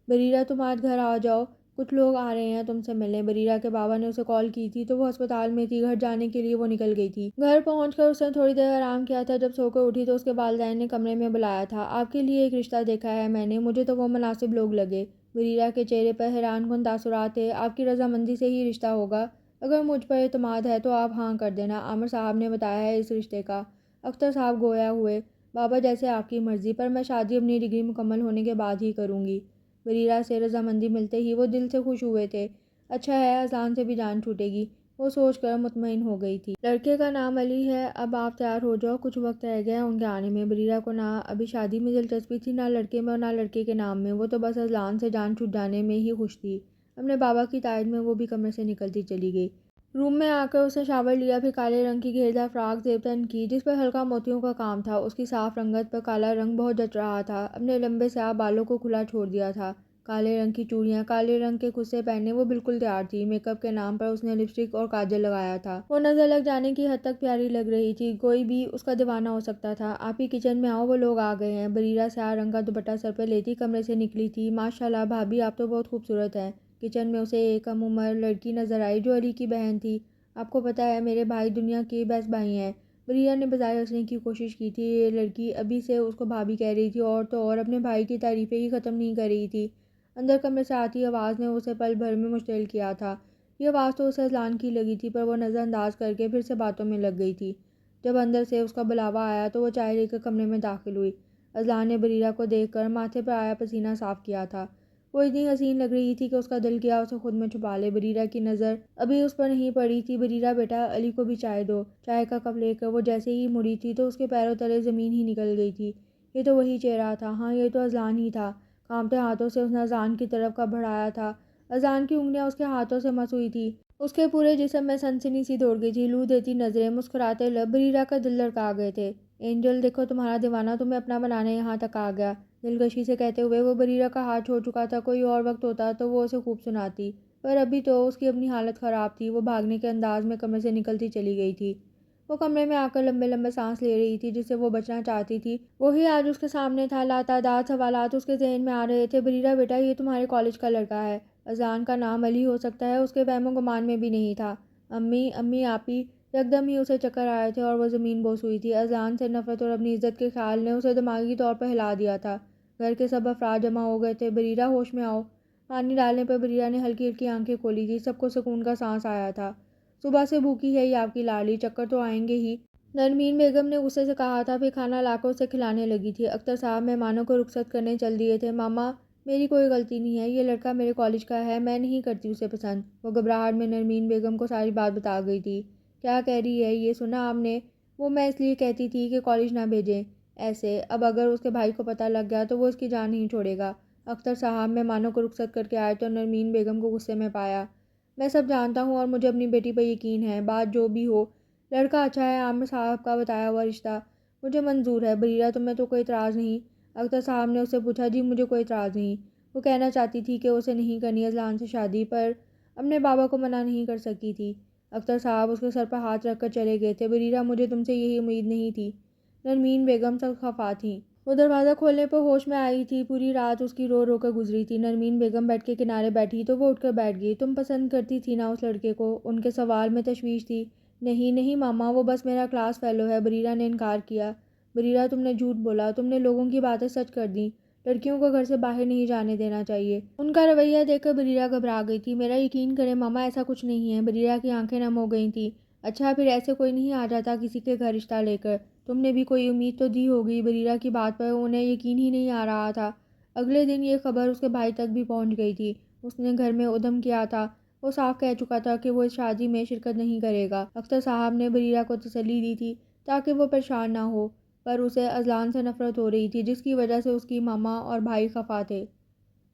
بریرہ تم آج گھر آ جاؤ، کچھ لوگ آ رہے ہیں تم سے ملنے۔ بریرہ کے بابا نے اسے کال کی تھی تو وہ ہسپتال میں تھی، گھر جانے کے لیے وہ نکل گئی تھی۔ گھر پہنچ کر اس نے تھوڑی دیر آرام کیا تھا۔ جب سو کر اٹھی تو اس کے والدین نے کمرے میں بلایا تھا۔ آپ کے لیے ایک رشتہ دیکھا ہے میں نے، مجھے تو وہ مناسب لوگ لگے۔ بریرہ کے چہرے پر حیران کن تاثرات تھے۔ آپ کی رضامندی سے ہی رشتہ ہوگا؟ اگر مجھ پر اعتماد ہے تو آپ ہاں کر دینا، عامر صاحب نے بتایا ہے اس رشتے کا۔ اختر صاحب گویا ہوئے۔ بابا جیسے آپ کی مرضی، پر میں شادی اپنی ڈگری مکمل ہونے کے بعد ہی کروں گی۔ بریرہ سے رضامندی ملتے ہی وہ دل سے خوش ہوئے تھے۔ اچھا ہے، اذلان سے بھی جان چھوٹے گی، وہ سوچ کر مطمئن ہو گئی تھی۔ لڑکے کا نام علی ہے، اب آپ تیار ہو جاؤ، کچھ وقت رہ گیا ان کے آنے میں۔ بریرہ کو نہ ابھی شادی میں دلچسپی تھی، نہ لڑکے میں اور نہ لڑکے کے نام میں، وہ تو بس اذلان سے جان چھوٹ جانے میں ہی خوش تھی۔ اپنے بابا کی تائید میں وہ بھی کمرے سے نکلتی چلی گئی۔ روم میں آ کر اس نے شاور لیا، پھر کالے رنگ کی گھیردار فراک زیب تن کی جس پر ہلکا موتیوں کا کام تھا۔ اس کی صاف رنگت پر کالا رنگ بہت جچ رہا تھا۔ اپنے لمبے سیاہ بالوں کو کھلا چھوڑ دیا تھا۔ کالے رنگ کی چوڑیاں، کالے رنگ کے خصے پہنے وہ بالکل تیار تھی۔ میک اپ کے نام پر اس نے لپسٹک اور کاجل لگایا تھا۔ وہ نظر لگ جانے کی حد تک پیاری لگ رہی تھی، کوئی بھی اس کا دیوانہ ہو سکتا تھا۔ آپ ہی کچن میں آؤ، وہ لوگ آ گئے ہیں۔ بریرہ سیاہ رنگ کا دوپٹہ سر پہ لیتی کمرے سے نکلی تھی۔ ماشاءاللہ بھابھی، آپ تو بہت خوبصورت ہیں۔ کچن میں اسے ایک کم عمر لڑکی نظر آئی جو علی کی بہن تھی۔ آپ کو پتہ ہے میرے بھائی دنیا کے بیسٹ بھائی ہیں۔ بریرہ نے بظاہر ہنسنے کی کوشش کی تھی۔ یہ لڑکی ابھی سے اس کو بھابھی کہہ رہی تھی اور تو اور اپنے بھائی کی تعریفیں ہی ختم نہیں کر رہی تھی۔ اندر کمرے سے آتی آواز نے اسے پل بھر میں مشتعل کیا تھا۔ یہ آواز تو اسے اذلان کی لگی تھی، پر وہ نظر انداز کر کے پھر سے باتوں میں لگ گئی تھی۔ جب اندر سے اس کا بلاوا آیا تو وہ چائے لے کر کمرے میں داخل ہوئی۔ اذلان نے بریرہ کو دیکھ کر ماتھے پر آیا پسینہ صاف کیا تھا۔ وہ اتنی حسین لگ رہی تھی کہ اس کا دل کیا اسے خود میں چھپا لے۔ بریرہ کی نظر ابھی اس پر نہیں پڑی تھی۔ بریرہ بیٹا، علی کو بھی چائے دو۔ چائے کا کپ لے کر وہ جیسے ہی مڑی تھی تو اس کے پیروں تلے زمین ہی نکل گئی تھی۔ یہ تو وہی چہرہ تھا، ہاں یہ تو اذلان ہی تھا۔ کانپتے ہاتھوں سے اس نے اذان کی طرف کپ بڑھایا تھا۔ اذان کی انگلیاں اس کے ہاتھوں سے مس ہوئی تھی۔ اس کے پورے جسم میں سنسنی سی دوڑ گئی تھی۔ لو دیتی نظریں، مسکراتے لب، بریرہ کا دل دھڑکا گئے تھے۔ اینجل، دیکھو تمہارا دیوانہ تمہیں اپنا بنانے یہاں تک آ گیا۔ دلکشی سے کہتے ہوئے وہ بریرہ کا ہاتھ چھوڑ چکا تھا۔ کوئی اور وقت ہوتا تو وہ اسے خوب سناتی، پر ابھی تو اس کی اپنی حالت خراب تھی۔ وہ بھاگنے کے انداز میں کمرے سے نکلتی چلی گئی تھی۔ وہ کمرے میں آ کر لمبے لمبے سانس لے رہی تھی، جس سے وہ بچنا چاہتی تھی۔ وہی آج اس کے سامنے تھا۔ لاتعداد سوالات اس کے ذہن میں آ رہے تھے۔ بریرہ بیٹا، یہ تمہارے کالج کا لڑکا ہے۔ اذان کا نام علی ہو سکتا ہے، اس کے وہم و گمان میں بھی نہیں تھا۔ امی امی آپی، یکدم ہی اسے چکر آئے تھے اور وہ زمین بوس ہوئی تھی۔ اذان سے نفرت اور اپنی عزت کے خیال نے اسے دماغی طور پر ہلا دیا تھا۔ گھر کے سب افراد جمع ہو گئے تھے۔ بریرہ، ہوش میں آؤ۔ پانی ڈالنے پر بریرہ نے ہلکی ہلکی آنکھیں کھولی تھی۔ سب کو سکون کا سانس آیا تھا۔ صبح سے بھوکی ہے یہ آپ کی لاڈلی، چکر تو آئیں گے ہی، نرمین بیگم نے غصے سے کہا تھا۔ پھر کھانا لا کر اسے کھلانے لگی تھی۔ اختر صاحب مہمانوں کو رخصت کرنے چل دیے تھے۔ ماما، میری کوئی غلطی نہیں ہے، یہ لڑکا میرے کالج کا ہے، میں نہیں کرتی اسے پسند۔ وہ گھبراہٹ میں نرمین بیگم کو ساری بات بتا گئی تھی۔ کیا کہہ رہی ہے یہ سنا آپ نے؟ وہ میں اس لیے کہتی تھی کہ کالج نہ بھیجیں ایسے، اب اگر اس کے بھائی کو پتہ لگ گیا تو وہ اس کی جان نہیں چھوڑے گا۔ اختر صاحب مہمانوں کو رخصت کر کے آئے تو نرمین بیگم کو غصے میں پایا۔ میں سب جانتا ہوں اور مجھے اپنی بیٹی پر یقین ہے، بات جو بھی ہو لڑکا اچھا ہے، عامر صاحب کا بتایا ہوا رشتہ مجھے منظور ہے۔ بریرہ، تمہیں تو کوئی اعتراض نہیں؟ اختر صاحب نے اس سے پوچھا۔ جی مجھے کوئی اعتراض نہیں۔ وہ کہنا چاہتی تھی کہ اسے نہیں کرنی اذلان سے شادی، پر اپنے بابا کو منع نہیں کر سکی تھی۔ اختر صاحب اس کے سر پر ہاتھ رکھ کر چلے گئے تھے۔ بریرہ، مجھے تم سے یہی امید نہیں تھی۔ نرمین بیگم سخت خفا تھیں۔ وہ دروازہ کھولنے پر ہوش میں آئی تھی۔ پوری رات اس کی رو رو کر گزری تھی۔ نرمین بیگم بیڈ کے کنارے بیٹھی تو وہ اٹھ کر بیٹھ گئی۔ تم پسند کرتی تھی نا اس لڑکے کو؟ ان کے سوال میں تشویش تھی۔ نہیں نہیں ماما، وہ بس میرا کلاس فیلو ہے۔ بریرہ نے انکار کیا۔ بریرہ، تم نے جھوٹ بولا، تم نے لوگوں کی باتیں سچ کر دیں۔ لڑکیوں کو گھر سے باہر نہیں جانے دینا چاہیے۔ ان کا رویہ دیکھ کر بریرہ گھبرا گئی تھی۔ میرا یقین کریں ماما، ایسا کچھ نہیں ہے۔ بریرہ کی آنکھیں نم ہو گئی تھیں۔ اچھا، پھر ایسے کوئی نہیں آ جاتا کسی کے گھر رشتہ لے کر؟ تم نے بھی کوئی امید تو دی ہوگی۔ بریرہ کی بات پر انہیں یقین ہی نہیں آ رہا تھا۔ اگلے دن یہ خبر اس کے بھائی تک بھی پہنچ گئی تھی۔ اس نے گھر میں ادھم کیا تھا۔ وہ صاف کہہ چکا تھا کہ وہ اس شادی میں شرکت نہیں کرے گا۔ اختر صاحب نے بریرہ کو تسلی دی تھی تاکہ وہ پریشان نہ ہو، پر اسے اذلان سے نفرت ہو رہی تھی، جس کی وجہ سے اس کی ماما اور بھائی خفا تھے۔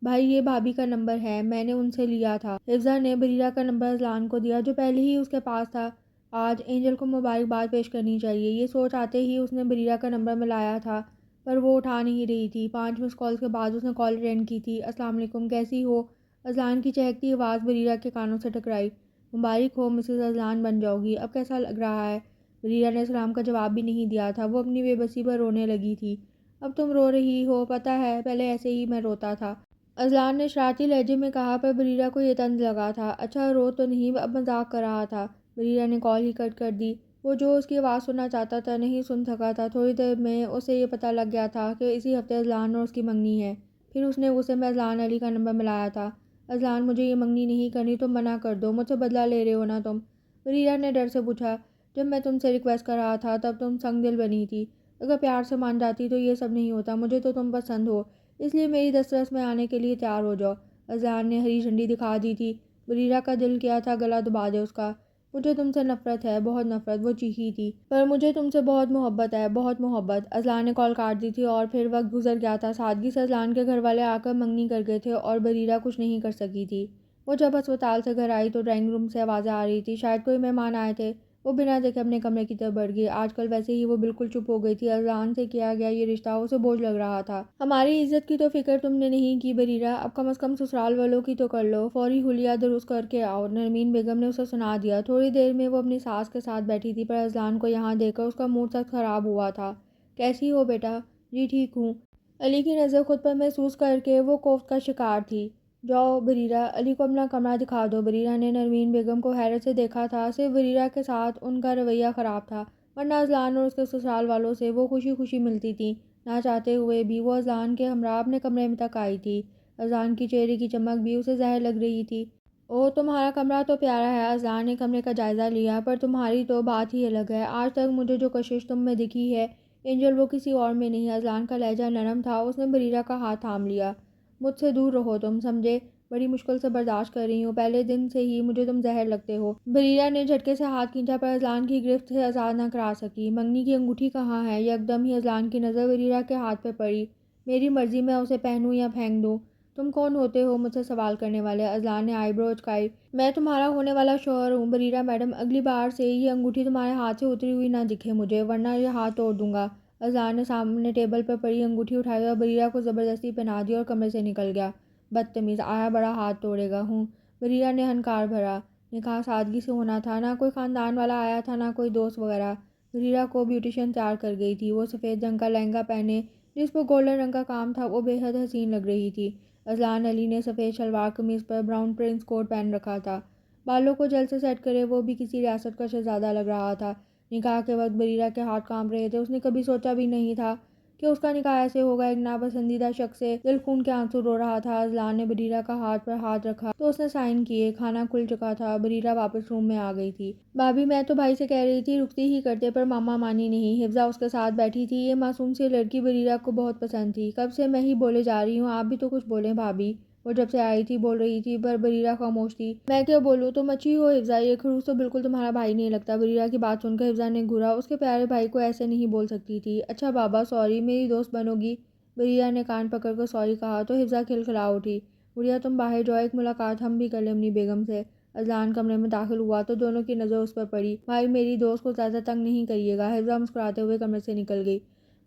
بھائی، یہ بھابھی کا نمبر ہے، میں نے ان سے لیا تھا۔ حفظہ نے بریرہ کا نمبر اذلان کو دیا، جو پہلے ہی اس کے پاس تھا۔ آج اینجل کو مبارکباد پیش کرنی چاہیے، یہ سوچ آتے ہی اس نے بریرہ کا نمبر ملایا تھا، پر وہ اٹھا نہیں رہی تھی۔ 5 مس کالز کے بعد اس نے کال اٹینڈ کی تھی۔ السلام علیکم، کیسی ہو؟ اذلان کی چہکتی آواز بریرہ کے کانوں سے ٹکرائی۔ مبارک ہو، مسز اذلان بن جاؤ گی، اب کیسا لگ رہا ہے؟ بریرہ نے سلام کا جواب بھی نہیں دیا تھا۔ وہ اپنی بے بسی پر رونے لگی تھی۔ اب تم رو رہی ہو؟ پتہ ہے پہلے ایسے ہی میں روتا تھا، اذلان نے شرارتی لہجے میں کہا، پر بریرہ کو یہ طنز لگا تھا۔ اچھا رو تو نہیں، اب مذاق کر رہا تھا۔ بریرہ نے کال ہی کٹ کر دی۔ وہ جو اس کی آواز سننا چاہتا تھا نہیں سن سکا تھا۔ تھوڑی دیر میں اسے یہ پتہ لگ گیا تھا کہ اسی ہفتے اذلان اور اس کی منگنی ہے۔ پھر اس نے غصے میں اذلان علی کا نمبر ملایا تھا۔ اذلان، مجھے یہ منگنی نہیں کرنی، تم منع کر دو، مجھ سے بدلہ لے رہے ہو نا تم؟ بریرہ نے ڈر سے پوچھا۔ جب میں تم سے ریکویسٹ کر رہا تھا تب تم سنگ دل بنی تھی، اگر پیار سے مان جاتی تو یہ سب نہیں ہوتا۔ مجھے تو تم پسند ہو، اس لیے میری دسترس میں آنے کے لیے تیار ہو جاؤ۔ اذلان نے ہری جھنڈی دکھا دی تھی۔ بریرہ کا دل کیا تھا گلا دبا دے اس کا۔ مجھے تم سے نفرت ہے، بہت نفرت، وہ چیخی تھی، پر مجھے تم سے بہت محبت ہے، بہت محبت۔ اذلان نے کال کاٹ دی تھی اور پھر وقت گزر گیا تھا۔ سادگی سے اذلان کے گھر والے آ کر منگنی کر گئے تھے اور بریرہ کچھ نہیں کر سکی تھی۔ وہ جب ہسپتال سے گھر آئی تو ڈرائنگ روم سے آوازیں آ رہی تھی، شاید کوئی مہمان آئے تھے۔ وہ بنا دیکھے اپنے کمرے کی طرف بڑھ گئی۔ آج کل ویسے ہی وہ بالکل چپ ہو گئی تھی۔ اذلان سے کیا گیا یہ رشتہ اسے بوجھ لگ رہا تھا۔ ہماری عزت کی تو فکر تم نے نہیں کی بریرہ، اب کم از کم سسرال والوں کی تو کر لو، فوری حلیہ درست کر کے آؤ، نرمین بیگم نے اسے سنا دیا۔ تھوڑی دیر میں وہ اپنی ساس کے ساتھ بیٹھی تھی، پر اذلان کو یہاں دیکھ کر اس کا موڈ سخت خراب ہوا تھا۔ کیسی ہو بیٹا؟ جی ٹھیک ہوں۔ علی کی نظر خود پر محسوس کر کے وہ کوفت کا شکار تھی۔ جاؤ بریرہ، علی کو اپنا کمرہ دکھا دو۔ بریرہ نے نرمین بیگم کو حیرت سے دیکھا تھا۔ صرف بریرہ کے ساتھ ان کا رویہ خراب تھا، ورنہ اذلان اور اس کے سسرال والوں سے وہ خوشی خوشی ملتی تھی۔ نہ چاہتے ہوئے بھی وہ اذلان کے ہمراہ اپنے کمرے میں تک آئی تھی۔ اذلان کی چہرے کی چمک بھی اسے زہر لگ رہی تھی۔ اوہ، تمہارا کمرہ تو پیارا ہے۔ اذلان نے کمرے کا جائزہ لیا، پر تمہاری تو بات ہی الگ ہے۔ آج تک مجھے جو کشش تم میں دکھی ہے اینجل، وہ کسی اور میں نہیں۔ اذلان کا لہجہ نرم تھا۔ اس نے بریرہ کا ہاتھ تھام لیا۔ مجھ سے دور رہو تم، سمجھے؟ بڑی مشکل سے برداشت کر رہی ہوں، پہلے دن سے ہی مجھے تم زہر لگتے ہو۔ بریرہ نے جھٹکے سے ہاتھ کھینچا، پر اذلان کی گرفت سے آزاد نہ کرا سکی۔ منگنی کی انگوٹھی کہاں ہے؟ یکدم ہی اذلان کی نظر بریرہ کے ہاتھ پہ پڑی۔ میری مرضی، میں اسے پہنوں یا پھینک دوں۔ تم کون ہوتے ہو مجھ سے سوال کرنے والے؟ اذلان نے آئی برو اچکائی۔ میں تمہارا ہونے والا شوہر ہوں بریرہ میڈم، اگلی بار سے یہ انگوٹھی تمہارے ہاتھ سے اتری ہوئی نہ دکھے مجھے، ورنہ یہ ہاتھ توڑ دوں گا۔ اذان نے سامنے ٹیبل پر پڑی انگوٹھی اٹھائی اور بریرہ کو زبردستی پہنا دی اور کمرے سے نکل گیا۔ بدتمیز، آیا بڑا ہاتھ توڑے گا ہوں۔ بریرہ نے ہنکار بھرا۔ نکاح سادگی سے ہونا تھا، نہ کوئی خاندان والا آیا تھا نہ کوئی دوست وغیرہ۔ بریرہ کو بیوٹیشین تیار کر گئی تھی۔ وہ سفید رنگ کا لہنگا پہنے جس پر گولڈن رنگ کا کام تھا وہ بے حد حسین لگ رہی تھی۔ اذلان علی نے سفید شلوار قمیض پر براؤن پرنس کوٹ پہن رکھا تھا، بالوں کو جل سے سیٹ کرے وہ بھی کسی ریاست کا شہزادہ لگ رہا تھا۔ نکاح کے وقت بریرہ کے ہاتھ کانپ رہے تھے۔ اس نے کبھی سوچا بھی نہیں تھا کہ اس کا نکاح ایسے ہوگا۔ ایک ناپسندیدہ شخص سے دل خون کے آنسو رو رہا تھا۔ اذلان نے بریرہ کا ہاتھ پر ہاتھ رکھا تو اس نے سائن کیے۔ کھانا کھل چکا تھا۔ بریرہ واپس روم میں آ گئی تھی۔ بھابی، میں تو بھائی سے کہہ رہی تھی رخصتی ہی کرتے پر ماما مانی نہیں۔ حفظہ اس کے ساتھ بیٹھی تھی۔ یہ معصوم سی لڑکی بریرہ کو بہت پسند تھی۔ کب سے میں ہی بولے جا رہی ہوں، آپ بھی تو کچھ بولیں بھابی۔ وہ جب سے آئی تھی بول رہی تھی پر بریرہ خاموش تھی۔ میں کیا بولوں، تم اچھی ہو حفظہ، یہ خڑوس تو بالکل تمہارا بھائی نہیں لگتا۔ بریرہ کی بات سن کر حفظہ نے گھورا۔ اس کے پیارے بھائی کو ایسے نہیں بول سکتی تھی۔ اچھا بابا، سوری، میری دوست بنو گی؟ بریرہ نے کان پکڑ کر سوری کہا تو حفظہ کھلکھلا اٹھی۔ گڑیا تم باہر جاؤ، ایک ملاقات ہم بھی کر لیں اپنی بیگم سے۔ اذلان کمرے میں داخل ہوا تو دونوں کی نظر اس پر پڑی۔ بھائی، میری دوست کو زیادہ تنگ نہیں کریے گا۔ حفظہ مسکراتے ہوئے کمرے سے نکل گئی۔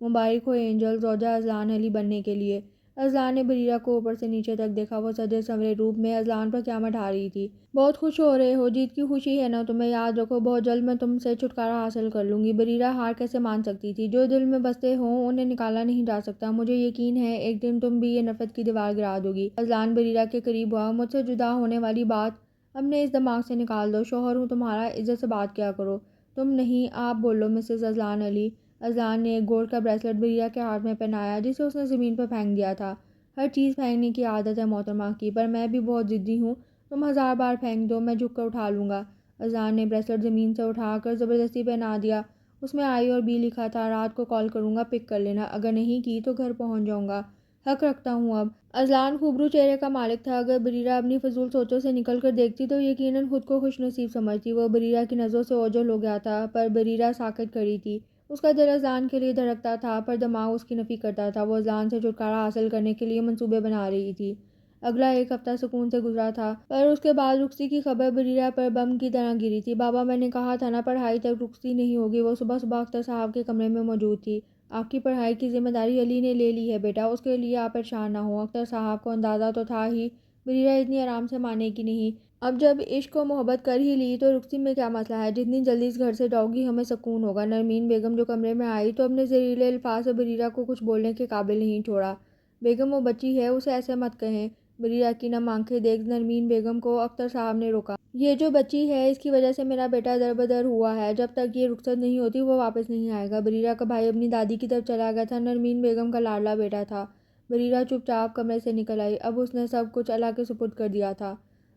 مبارک ہو اینجل، زوجہ اذلان علی بننے کے لیے۔ اذلان نے بریرہ کو اوپر سے نیچے تک دیکھا۔ وہ سجے سنورے روپ میں اذلان پر قیامت ڈھا رہی تھی۔ بہت خوش ہو رہے ہو؟ جیت کی خوشی ہے نا تمہیں؟ یاد رکھو بہت جلد میں تم سے چھٹکارا حاصل کر لوں گی۔ بریرہ ہار کیسے مان سکتی تھی؟ جو دل میں بستے ہوں انہیں نکالا نہیں جا سکتا۔ مجھے یقین ہے ایک دن تم بھی یہ نفرت کی دیوار گرا دو گی۔ اذلان بریرہ کے قریب ہوا۔ مجھ سے جدا ہونے والی بات اپنے اس دماغ سے نکال دو۔ شوہر ہوں تمہارا، عزت سے بات کیا کرو۔ تم نہیں، آپ بولو مسز اذلان علی۔ اذلان نے ایک گولڈ کا بریسلٹ بریرہ کے ہاتھ میں پہنایا جسے اس نے زمین پر پھینک دیا تھا۔ ہر چیز پھینکنے کی عادت ہے محترمہ کی، پر میں بھی بہت ضدی ہوں۔ تم 1000 بار پھینک دو، میں جھک کر اٹھا لوں گا۔ اذلان نے بریسلٹ زمین سے اٹھا کر زبردستی پہنا دیا۔ اس میں آئی اور بی لکھا تھا۔ رات کو کال کروں گا، پک کر لینا۔ اگر نہیں کی تو گھر پہنچ جاؤں گا۔ حق رکھتا ہوں اب۔ اذلان خوبرو چہرے کا مالک تھا۔ اگر بریرہ اپنی فضول سوچوں سے نکل کر دیکھتی تو یقیناً خود کو خوش نصیب سمجھتی۔ وہ بریرہ کی نظروں سے اوجھل ہو گیا تھا، پر بریرہ ساکت کھڑی تھی۔ اس کا دل اذلان کے لیے دھڑکتا تھا پر دماغ اس کی نفی کرتا تھا۔ وہ اذلان سے چھٹکارا حاصل کرنے کے لیے منصوبے بنا رہی تھی۔ اگلا ایک ہفتہ سکون سے گزرا تھا، پر اس کے بعد رخصتی کی خبر بریرہ پر بم کی طرح گری تھی۔ بابا، میں نے کہا تھا نا پڑھائی تک رخصتی نہیں ہوگی۔ وہ صبح صبح اختر صاحب کے کمرے میں موجود تھی۔ آپ کی پڑھائی کی ذمہ داری علی نے لے لی ہے بیٹا، اس کے لیے آپ پریشان نہ ہوں۔ اختر صاحب کو اندازہ تو تھا ہی بریرہ اتنی آرام سے مانے گی نہیں۔ اب جب عشق و محبت کر ہی لی تو رخصتی میں کیا مسئلہ ہے؟ جتنی جلدی اس گھر سے جاؤ گی ہمیں سکون ہوگا۔ نرمین بیگم جو کمرے میں آئی تو اپنے زہریلے الفاظ سے بریرہ کو کچھ بولنے کے قابل نہیں چھوڑا۔ بیگم وہ بچی ہے، اسے ایسے مت کہیں۔ بریرہ کی نم آنکھیں دیکھ نرمین بیگم کو اختر صاحب نے روکا۔ یہ جو بچی ہے اس کی وجہ سے میرا بیٹا در بدر ہوا ہے۔ جب تک یہ رخصت نہیں ہوتی وہ واپس نہیں آئے گا۔ بریرہ کا بھائی اپنی دادی کی طرف چلا گیا تھا۔ نرمین بیگم کا لاڈلا بیٹا تھا۔ بریرہ چپ چاپ کمرے سے نکل آئی۔ اب اس نے سب کچھ اللہ کے سپرد کر دیا تھا۔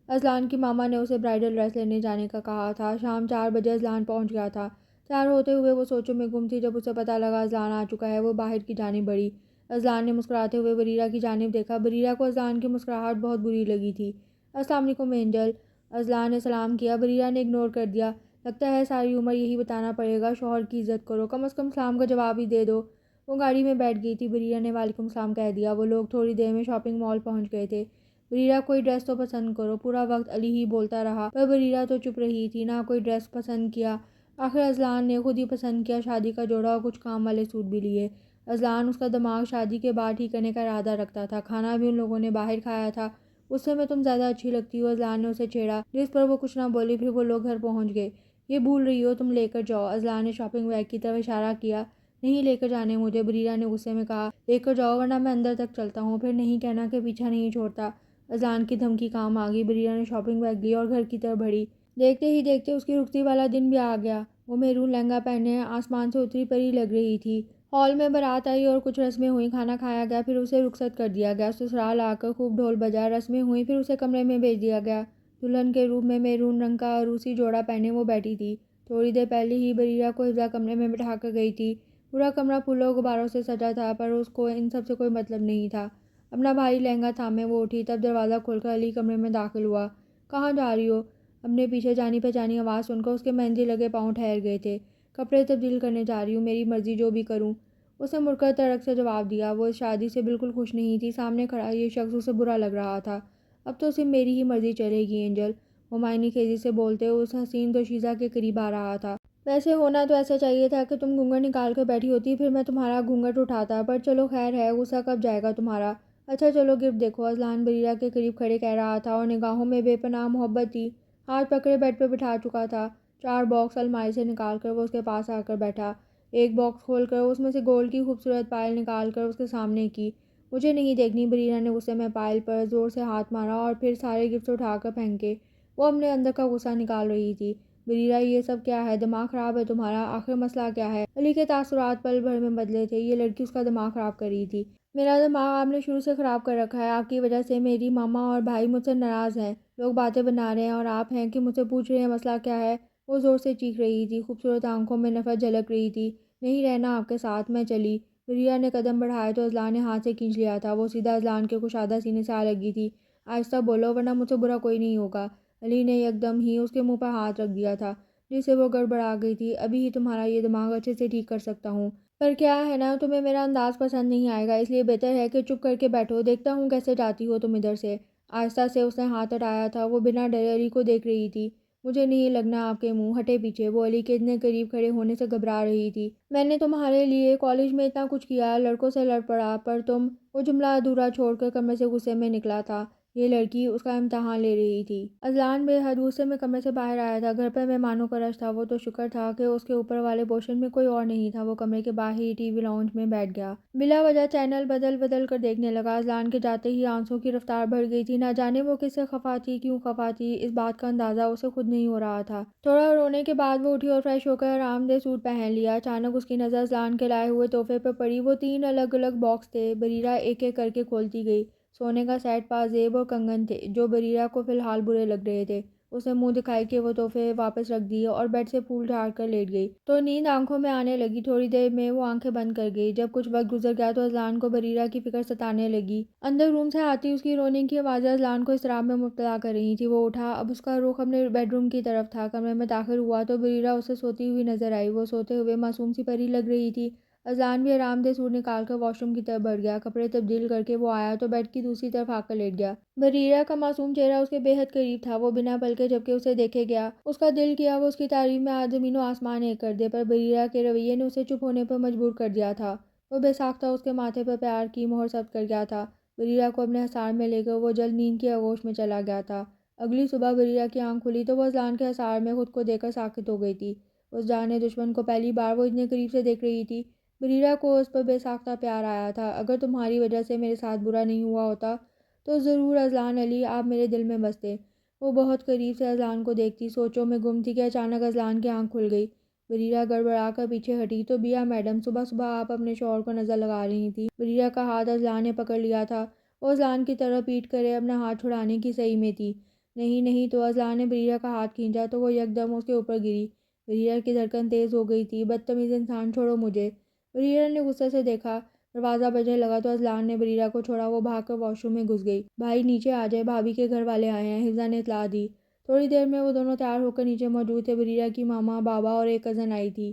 اذلان کی ماما نے اسے برائڈل ڈریس لینے جانے کا کہا تھا۔ شام 4 بجے اذلان پہنچ گیا تھا۔ تیار ہوتے ہوئے وہ سوچوں میں گم تھی۔ جب اسے پتہ لگا اذلان آ چکا ہے وہ باہر کی جانب بڑھی۔ اذلان نے مسکراتے ہوئے بریرہ کی جانب دیکھا۔ بریرہ کو اذلان کی مسکراہٹ بہت بری لگی تھی۔ السلام علیکم اینجل، اذلان نے سلام کیا۔ بریرہ نے اگنور کر دیا۔ لگتا ہے ساری عمر یہی بتانا پڑے گا شوہر کی عزت کرو، کم از کم سلام کا جواب ہی دے دو۔ وہ گاڑی میں بیٹھ گئی تھی۔ بریرہ نے وعلیکم السلام کہہ دیا۔ وہ لوگ تھوڑی دیر میں شاپنگ مال پہنچ گئے تھے۔ بریرہ کوئی ڈریس تو پسند کرو۔ پورا وقت علی ہی بولتا رہا پر بریرہ تو چپ رہی تھی، نہ کوئی ڈریس پسند کیا۔ آخر اذلان نے خود ہی پسند کیا شادی کا جوڑا اور کچھ کام والے سوٹ بھی لیے۔ اذلان اس کا دماغ شادی کے بعد ٹھیک کرنے کا ارادہ رکھتا تھا۔ کھانا بھی ان لوگوں نے باہر کھایا تھا۔ اس سے میں تم زیادہ اچھی لگتی ہو، اذلان نے اسے چھیڑا، جس پر وہ کچھ نہ بولی۔ پھر وہ لوگ گھر پہنچ گئے۔ یہ بھول رہی ہو، تم لے کر جاؤ، اذلان نے شاپنگ بیگ کی طرف اشارہ کیا۔ نہیں لے کر جانے مجھے، بریرہ نے غصے میں کہا۔ لے کر جاؤ ورنہ میں اندر تک چلتا ہوں، پھر نہیں کہنا کہ پیچھا نہیں چھوڑتا۔ اذلان کی دھمکی کام آ گئی۔ بریرہ نے شاپنگ بیگ لی اور گھر کی طرف بڑھی۔ دیکھتے ہی دیکھتے اس کی رخصتی والا دن بھی آ گیا۔ وہ میرون لہنگا پہنے آسمان سے اتری پری لگ رہی تھی۔ ہال میں بارات آئی اور کچھ رسمیں ہوئیں۔ کھانا کھایا گیا، پھر اسے رخصت کر دیا گیا۔ سسرال آ کر خوب ڈھول بجا، رسمیں ہوئیں، پھر اسے کمرے میں بھیج دیا گیا۔ دلہن کے روپ میں میرون رنگ کا عروسی جوڑا پہنے وہ بیٹھی تھی۔ تھوڑی دیر پہلے ہی بریرہ کو حفظہ کمرے میں بٹھا کر گئی تھی۔ پورا کمرہ پھولوں اور غباروں سے سجا تھا، پر اس کو ان سب سے کوئی مطلب نہیں تھا۔ اپنا بھاری لہنگا تھامے وہ اٹھی، تب دروازہ کھول کر علی کمرے میں داخل ہوا۔ کہاں جا رہی ہو؟ اپنے پیچھے جانی پہچانی آواز سن کر اس کے مہندی لگے پاؤں ٹھہر گئے تھے۔ کپڑے تبدیل کرنے جا رہی ہوں، میری مرضی، جو بھی کروں، اس نے مڑ کر تڑک سے جواب دیا۔ وہ اس شادی سے بالکل خوش نہیں تھی۔ سامنے کھڑا یہ شخص اسے برا لگ رہا تھا۔ اب تو صرف میری ہی مرضی چلے گی اینجل، وہ معنی خیزی سے بولتے اس حسین دوشیزہ کے قریب آ رہا تھا۔ ویسے ہونا تو ایسا چاہیے تھا کہ تم گھونگھٹ نکال کر بیٹھی ہوتی، پھر میں تمہارا گھونگھٹ اٹھاتا، پر چلو خیر ہے، غصہ کب جائے گا تمہارا۔ اچھا چلو گفٹ دیکھو، اذلان بریرہ کے قریب کھڑے کہہ رہا تھا اور نگاہوں میں بے پناہ محبت تھی۔ ہاتھ پکڑے بیڈ پہ بٹھا چکا تھا۔ 4 باکس الماری سے نکال کر وہ اس کے پاس آ کر بیٹھا۔ ایک باکس کھول کر اس میں سے گولڈ کی خوبصورت پائل نکال کر اس کے سامنے کی۔ مجھے نہیں دیکھنی، بریرہ نے غصے میں پائل پر زور سے ہاتھ مارا اور پھر سارے گفٹس اٹھا کر پھینکے۔ وہ اپنے اندر کا غصہ نکال رہی تھی۔ بریرہ یہ سب کیا ہے؟ دماغ خراب ہے تمہارا؟ آخر مسئلہ کیا ہے؟ علی کے تاثرات پل بھر میں بدلے تھے، یہ لڑکی اس کا دماغ خراب کر رہی تھی۔ میرا دماغ آپ نے شروع سے خراب کر رکھا ہے، آپ کی وجہ سے میری ماما اور بھائی مجھ سے ناراض ہیں، لوگ باتیں بنا رہے ہیں اور آپ ہیں کہ مجھ سے پوچھ رہے ہیں مسئلہ کیا ہے؟ وہ زور سے چیخ رہی تھی، خوبصورت آنکھوں میں نفرت جھلک رہی تھی۔ نہیں رہنا آپ کے ساتھ، میں چلی۔ بریرہ نے قدم بڑھائے تو اذلان نے ہاتھ سے کھینچ لیا تھا، وہ سیدھا اذلان کے کشادہ سینے سے آ لگی تھی۔ آہستہ بولو ورنہ مجھ سے برا کوئی نہیں ہوگا۔ علی نے یکدم ہی اس کے منہ پر ہاتھ رکھ دیا تھا، جس سے وہ گڑبڑا گئی تھی۔ ابھی ہی تمہارا یہ دماغ اچھے سے ٹھیک کر سکتا ہوں، پر کیا ہے نا، تمہیں میرا انداز پسند نہیں آئے گا، اس لیے بہتر ہے کہ چپ کر کے بیٹھو، دیکھتا ہوں کیسے جاتی ہو تم ادھر سے۔ آہستہ سے اس نے ہاتھ ہٹایا تھا، وہ بنا ڈرے علی کو دیکھ رہی تھی۔ مجھے نہیں لگنا آپ کے منہ، ہٹے پیچھے۔ وہ علی کے اتنے قریب کھڑے ہونے سے گھبرا رہی تھی۔ میں نے تمہارے لیے کالج میں اتنا کچھ کیا، لڑکوں سے لڑ پڑا، پر تم… وہ جملہ ادھورا چھوڑ کر کمرے سے غصے میں نکلا تھا۔ یہ لڑکی اس کا امتحان لے رہی تھی۔ اذلان بے حد غصے میں کمرے سے باہر آیا تھا۔ گھر پر مہمانوں کا رش تھا، وہ تو شکر تھا کہ اس کے اوپر والے پورشن میں کوئی اور نہیں تھا۔ وہ کمرے کے باہر ہی ٹی وی لاؤنج میں بیٹھ گیا۔ بلا وجہ چینل بدل بدل کر دیکھنے لگا۔ اذلان کے جاتے ہی آنسوں کی رفتار بڑھ گئی تھی۔ نہ جانے وہ کس سے خفا تھی، کیوں خفا تھی، اس بات کا اندازہ اسے خود نہیں ہو رہا تھا۔ تھوڑا رونے کے بعد وہ اٹھی اور فریش ہو کر آرام دہ سوٹ پہن لیا۔ اچانک اس کی نظر اذلان کے لائے ہوئے تحفے پر پڑی۔ وہ 3 الگ الگ باکس تھے۔ بریرہ ایک ایک کر کے کھولتی گئی۔ سونے کا سیٹ، پازیب اور کنگن تھے، جو بریرہ کو فی الحال برے لگ رہے تھے۔ اس نے منہ دکھائی کہ وہ تحفے واپس رکھ دیے اور بیڈ سے پھول جھاڑ کر لیٹ گئی تو نیند آنکھوں میں آنے لگی۔ تھوڑی دیر میں وہ آنکھیں بند کر گئی۔ جب کچھ وقت گزر گیا تو اذلان کو بریرہ کی فکر ستانے لگی۔ اندر روم سے آتی اس کی رونے کی آوازیں اذلان کو اضطراب میں مبتلا کر رہی تھیں۔ وہ اٹھا، اب اس کا رخ اپنے بیڈ روم کی طرف تھا۔ کمرے میں داخل ہوا تو بریرہ اسے سوتی ہوئی نظر آئی۔ وہ سوتے ہوئے معصوم سی پری لگ رہی تھی۔ اذلان بھی آرام دہ سوٹ نکال کر واش روم کی طرف بڑھ گیا۔ کپڑے تبدیل کر کے وہ آیا تو بیڈ کی دوسری طرف آ کر لیٹ گیا۔ بریرہ کا معصوم چہرہ اس کے بے حد قریب تھا۔ وہ بنا پلکے جھپکے اسے دیکھے گیا۔ اس کا دل کیا وہ اس کی تعریف میں آج زمین و آسمان ایک کر دے، پر بریرہ کے رویے نے اسے چپ ہونے پر مجبور کر دیا تھا۔ وہ بے ساختہ اس کے ماتھے پر پیار کی مہر ثبت کر گیا تھا۔ بریرہ کو اپنے حصار میں لے کر وہ جلد نیند کی آغوش میں چلا گیا تھا۔ اگلی صبح بریرہ کی آنکھ کھلی تو وہ اذلان کے حصار میں خود کو دیکھ کر ساکت ہو گئی تھی۔ اس جانے دشمن کو پہلی بار وہ اتنے قریب سے دیکھ رہی تھی۔ بریرہ کو اس پر بے ساختہ پیار آیا تھا۔ اگر تمہاری وجہ سے میرے ساتھ برا نہیں ہوا ہوتا تو ضرور اذلان علی، آپ میرے دل میں بستے۔ وہ بہت قریب سے اذلان کو دیکھتی، سوچوں میں گم تھی کہ اچانک اذلان کی آنکھ کھل گئی۔ بریرہ گڑبڑا کر پیچھے ہٹی تو بیا میڈم، صبح صبح آپ اپنے شوہر کو نظر لگا رہی تھی۔ بریرہ کا ہاتھ اذلان نے پکڑ لیا تھا۔ وہ اذلان کی طرف پیٹ کرے اپنا ہاتھ چھڑانے کی صحیح میں تھی۔ نہیں نہیں، تو اذلان نے بریرہ کا ہاتھ کھینچا تو وہ یکدم اس کے اوپر گری۔ بریرہ کی دھڑکن تیز ہو گئی تھی۔ بدتمیز انسان، چھوڑو مجھے۔ بریرہ نے غصے سے دیکھا۔ دروازہ بجنے لگا تو اذلان نے بریرہ کو چھوڑا۔ وہ بھاگ کر واش روم میں گھس گئی۔ بھائی نیچے آ جائے، بھابھی کے گھر والے آئے ہیں، حفظہ نے اطلاع دی۔ تھوڑی دیر میں وہ دونوں تیار ہو کر نیچے موجود تھے۔ بریرہ کی ماما، بابا اور ایک کزن آئی تھی۔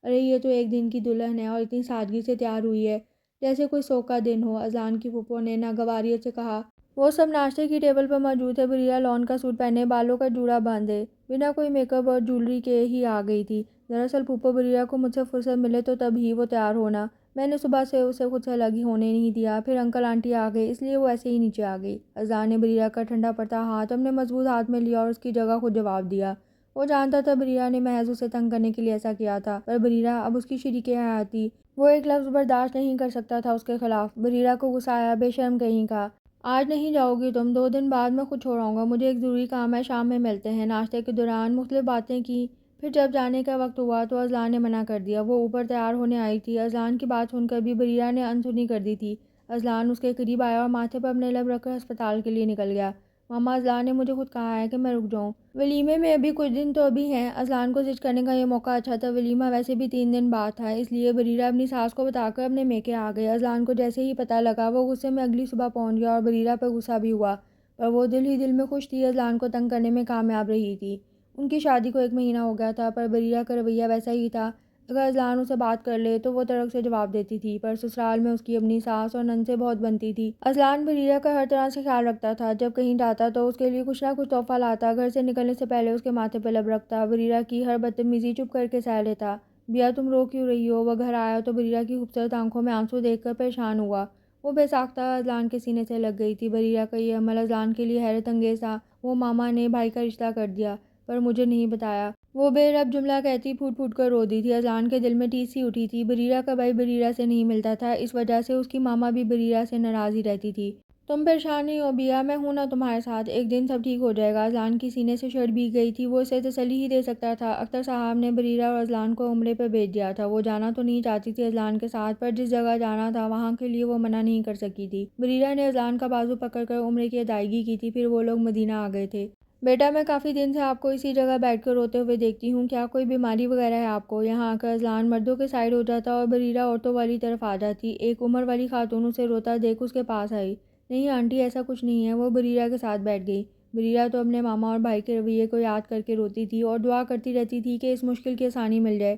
ارے یہ تو ایک دن کی دلہن ہے اور اتنی سادگی سے تیار ہوئی ہے جیسے کوئی سوگ کا دن ہو، اذلان کی پھپھو نے ناگواریت سے کہا۔ وہ سب ناشتے کی ٹیبل پر موجود تھے۔ بریرہ لون کا سوٹ پہنے، بالوں کا جوڑا باندھے، بنا کوئی میک اپ اور جولری کے ہی آ گئی تھی۔ دراصل پھپھو، بریرہ کو مجھ سے فرصت ملے تو تب ہی وہ تیار ہونا، میں نے صبح سے اسے خود سے الگ ہی ہونے نہیں دیا، پھر انکل آنٹی آ گئے اس لیے وہ ایسے ہی نیچے آ گئی۔ اذلان نے بریرہ کا ٹھنڈا پڑتا ہاتھ اپنے مضبوط ہاتھ میں لیا اور اس کی جگہ خود جواب دیا۔ وہ جانتا تھا بریرہ نے محض اسے تنگ کرنے کے لیے ایسا کیا تھا، پر بریرہ اب اس کی شریک حیات تھی۔ وہ ایک لفظ برداشت نہیں کر سکتا تھا اس کے خلاف۔ بریرہ کو غصہ آیا، بے شرم کہیں کا، آج نہیں جاؤ گی تم، 2 دن بعد میں خود چھوڑ آؤں گا، مجھے ایک ضروری کام ہے، شام میں ملتے ہیں۔ ناشتے کے دوران مختلف باتیں کی، پھر جب جانے کا وقت ہوا تو اذلان نے منع کر دیا۔ وہ اوپر تیار ہونے آئی تھی۔ اذلان کی بات سن کر بھی بریرہ نے انسنی کر دی تھی۔ اذلان اس کے قریب آیا اور ماتھے پر اپنے لب رکھ کر ہسپتال کے لیے نکل گیا۔ ماما، اذلان نے مجھے خود کہا ہے کہ میں رک جاؤں، ولیمے میں ابھی کچھ دن تو ابھی ہیں۔ اذلان کو زد کرنے کا یہ موقع اچھا تھا، ولیمہ ویسے بھی 3 دن بعد تھا، اس لیے بریرہ اپنی ساس کو بتا کر اپنے میکے آ گئی۔ اذلان کو جیسے ہی پتہ لگا وہ غصے میں اگلی صبح پہنچ گیا اور بریرہ پر غصہ بھی ہوا، پر وہ دل ہی دل میں خوش تھی، اذلان کو تنگ کرنے میں کامیاب رہی تھی۔ ان کی شادی کو 1 مہینہ ہو گیا تھا، پر بریرہ کا رویہ ویسا ہی تھا۔ اگر اذلان اسے بات کر لے تو وہ تڑک سے جواب دیتی تھی، پر سسرال میں اس کی اپنی ساس اور نند سے بہت بنتی تھی۔ اذلان بریرہ کا ہر طرح سے خیال رکھتا تھا، جب کہیں جاتا تو اس کے لیے کچھ نہ کچھ تحفہ لاتا، گھر سے نکلنے سے پہلے اس کے ماتھے پہ لب رکھتا، بریرہ کی ہر بدتمیزی چپ کر کے سہ لیتا۔ بیا تم رو کیوں رہی ہو؟ وہ گھر آیا تو بریرہ کی خوبصورت آنکھوں میں آنسو دیکھ کر پریشان ہوا۔ وہ بے ساختہ اذلان کے سینے سے لگ گئی تھی۔ بریرہ کا یہ عمل اذلان کے لیے حیرت انگیز تھا۔ وہ ماما نے بھائی کا رشتہ کر دیا، پر مجھے نہیں بتایا، وہ بے رب جملہ کہتی پھوٹ پھوٹ کر رو دی تھی۔ اذلان کے دل میں ٹیس سی اٹھی تھی۔ بریرہ کا بھائی بریرہ سے نہیں ملتا تھا، اس وجہ سے اس کی ماما بھی بریرہ سے ناراض ہی رہتی تھی۔ تم پریشان نہیں ہو بیا، میں ہوں نا تمہارے ساتھ، ایک دن سب ٹھیک ہو جائے گا۔ اذلان کی سینے سے شرٹ بھیگ گئی تھی، وہ اسے تسلی ہی دے سکتا تھا۔ اختر صاحب نے بریرہ اور اذلان کو عمرے پہ بھیج دیا تھا۔ وہ جانا تو نہیں چاہتی تھی اذلان کے ساتھ، پر جس جگہ جانا تھا وہاں کے لیے وہ منع نہیں کر سکی تھی۔ بریرہ نے اذلان کا بازو پکڑ کر عمرے کی ادائیگی کی تھی، پھر وہ لوگ مدینہ آ گئے تھے۔ بیٹا میں کافی دن سے آپ کو اسی جگہ بیٹھ کر روتے ہوئے دیکھتی ہوں، کیا کوئی بیماری وغیرہ ہے آپ کو؟ یہاں آ کر اذلان مردوں کے سائڈ ہو جاتا اور بریرہ عورتوں والی طرف آ جاتی۔ ایک عمر والی خاتون اسے روتا دیکھ اس کے پاس آئی۔ نہیں آنٹی ایسا کچھ نہیں ہے، وہ بریرہ کے ساتھ بیٹھ گئی۔ بریرہ تو اپنے ماما اور بھائی کے رویے کو یاد کر کے روتی تھی اور دعا کرتی رہتی تھی کہ اس مشکل کی آسانی مل جائے۔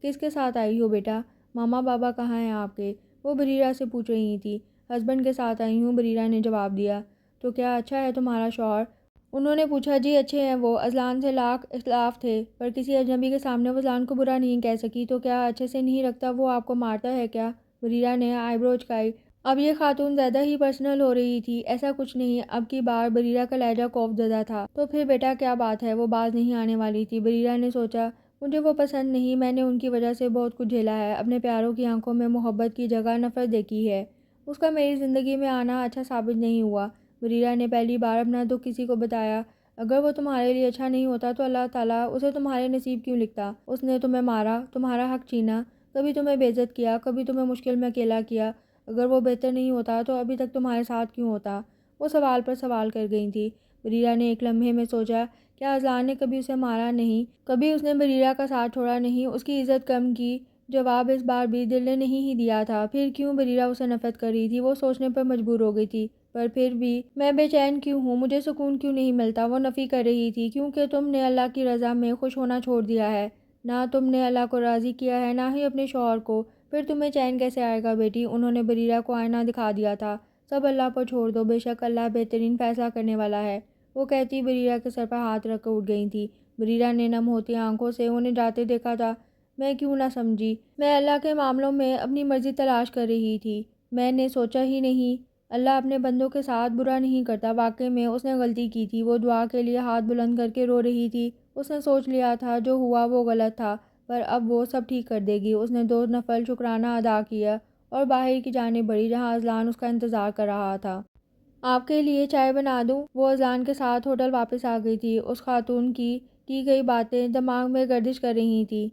کس کے ساتھ آئی ہو بیٹا؟ ماما بابا کہاں ہیں آپ کے؟ وہ بریرہ سے پوچھ رہی تھی۔ ہسبینڈ کے ساتھ آئی ہوں، بریرہ نے جواب دیا۔ تو کیا اچھا ہے تمہارا شوہر؟ انہوں نے پوچھا۔ جی اچھے ہیں وہ، اذلان سے لاکھ اختلاف تھے، پر کسی اجنبی کے سامنے وہ اذلان کو برا نہیں کہہ سکی۔ تو کیا اچھے سے نہیں رکھتا؟ وہ آپ کو مارتا ہے کیا؟ بریرہ نے آئی برو اچکائی۔ اب یہ خاتون زیادہ ہی پرسنل ہو رہی تھی۔ ایسا کچھ نہیں، اب کی بار بریرہ کا لہجہ خوف زدہ تھا۔ تو پھر بیٹا کیا بات ہے؟ وہ باز نہیں آنے والی تھی۔ بریرہ نے سوچا، مجھے وہ پسند نہیں، میں نے ان کی وجہ سے بہت کچھ جھیلا ہے، اپنے پیاروں کی آنکھوں میں محبت کی جگہ نفرت دیکھی ہے، اس کا میری زندگی میں آنا اچھا ثابت نہیں ہوا۔ بریرہ نے پہلی بار اپنا دکھ کسی کو بتایا۔ اگر وہ تمہارے لیے اچھا نہیں ہوتا تو اللہ تعالیٰ اسے تمہارے نصیب کیوں لکھتا؟ اس نے تمہیں مارا، تمہارا حق چھینا، کبھی تمہیں بے عزت کیا، کبھی تمہیں مشکل میں اکیلا کیا۔ اگر وہ بہتر نہیں ہوتا تو ابھی تک تمہارے ساتھ کیوں ہوتا؟ وہ سوال پر سوال کر گئی تھی۔ بریرہ نے ایک لمحے میں سوچا، کیا اذلان نے کبھی اسے مارا نہیں؟ کبھی اس نے بریرہ کا ساتھ چھوڑا نہیں، اس کی عزت کم کی؟ جواب اس بار بھی دل نے نہیں ہی دیا تھا۔ پھر کیوں بریرہ اسے نفرت کر رہی تھی؟ وہ سوچنے پر مجبور ہو گئی تھی۔ پر پھر بھی میں بے چین کیوں ہوں، مجھے سکون کیوں نہیں ملتا؟ وہ نفی کر رہی تھی۔ کیونکہ تم نے اللہ کی رضا میں خوش ہونا چھوڑ دیا ہے، نہ تم نے اللہ کو راضی کیا ہے، نہ ہی اپنے شوہر کو، پھر تمہیں چین کیسے آئے گا بیٹی؟ انہوں نے بریرہ کو آئینہ دکھا دیا تھا۔ سب اللہ پر چھوڑ دو، بے شک اللہ بہترین فیصلہ کرنے والا ہے، وہ کہتی بریرہ کے سر پر ہاتھ رکھ کر اٹھ گئی تھی۔ بریرہ نے نم ہوتی آنکھوں سے انہیں جاتے دیکھا تھا۔ میں کیوں نہ سمجھی، میں اللہ کے معاملوں میں اپنی مرضی تلاش کر رہی تھی، میں نے سوچا ہی نہیں، اللہ اپنے بندوں کے ساتھ برا نہیں کرتا۔ واقعی میں اس نے غلطی کی تھی۔ وہ دعا کے لیے ہاتھ بلند کر کے رو رہی تھی۔ اس نے سوچ لیا تھا جو ہوا وہ غلط تھا، پر اب وہ سب ٹھیک کر دے گی۔ اس نے 2 نفل شکرانہ ادا کیا اور باہر کی جانب بڑھی، جہاں اذلان اس کا انتظار کر رہا تھا۔ آپ کے لیے چائے بنا دوں؟ وہ اذلان کے ساتھ ہوٹل واپس آ گئی تھی۔ اس خاتون کی گئی باتیں دماغ میں گردش کر رہی تھیں۔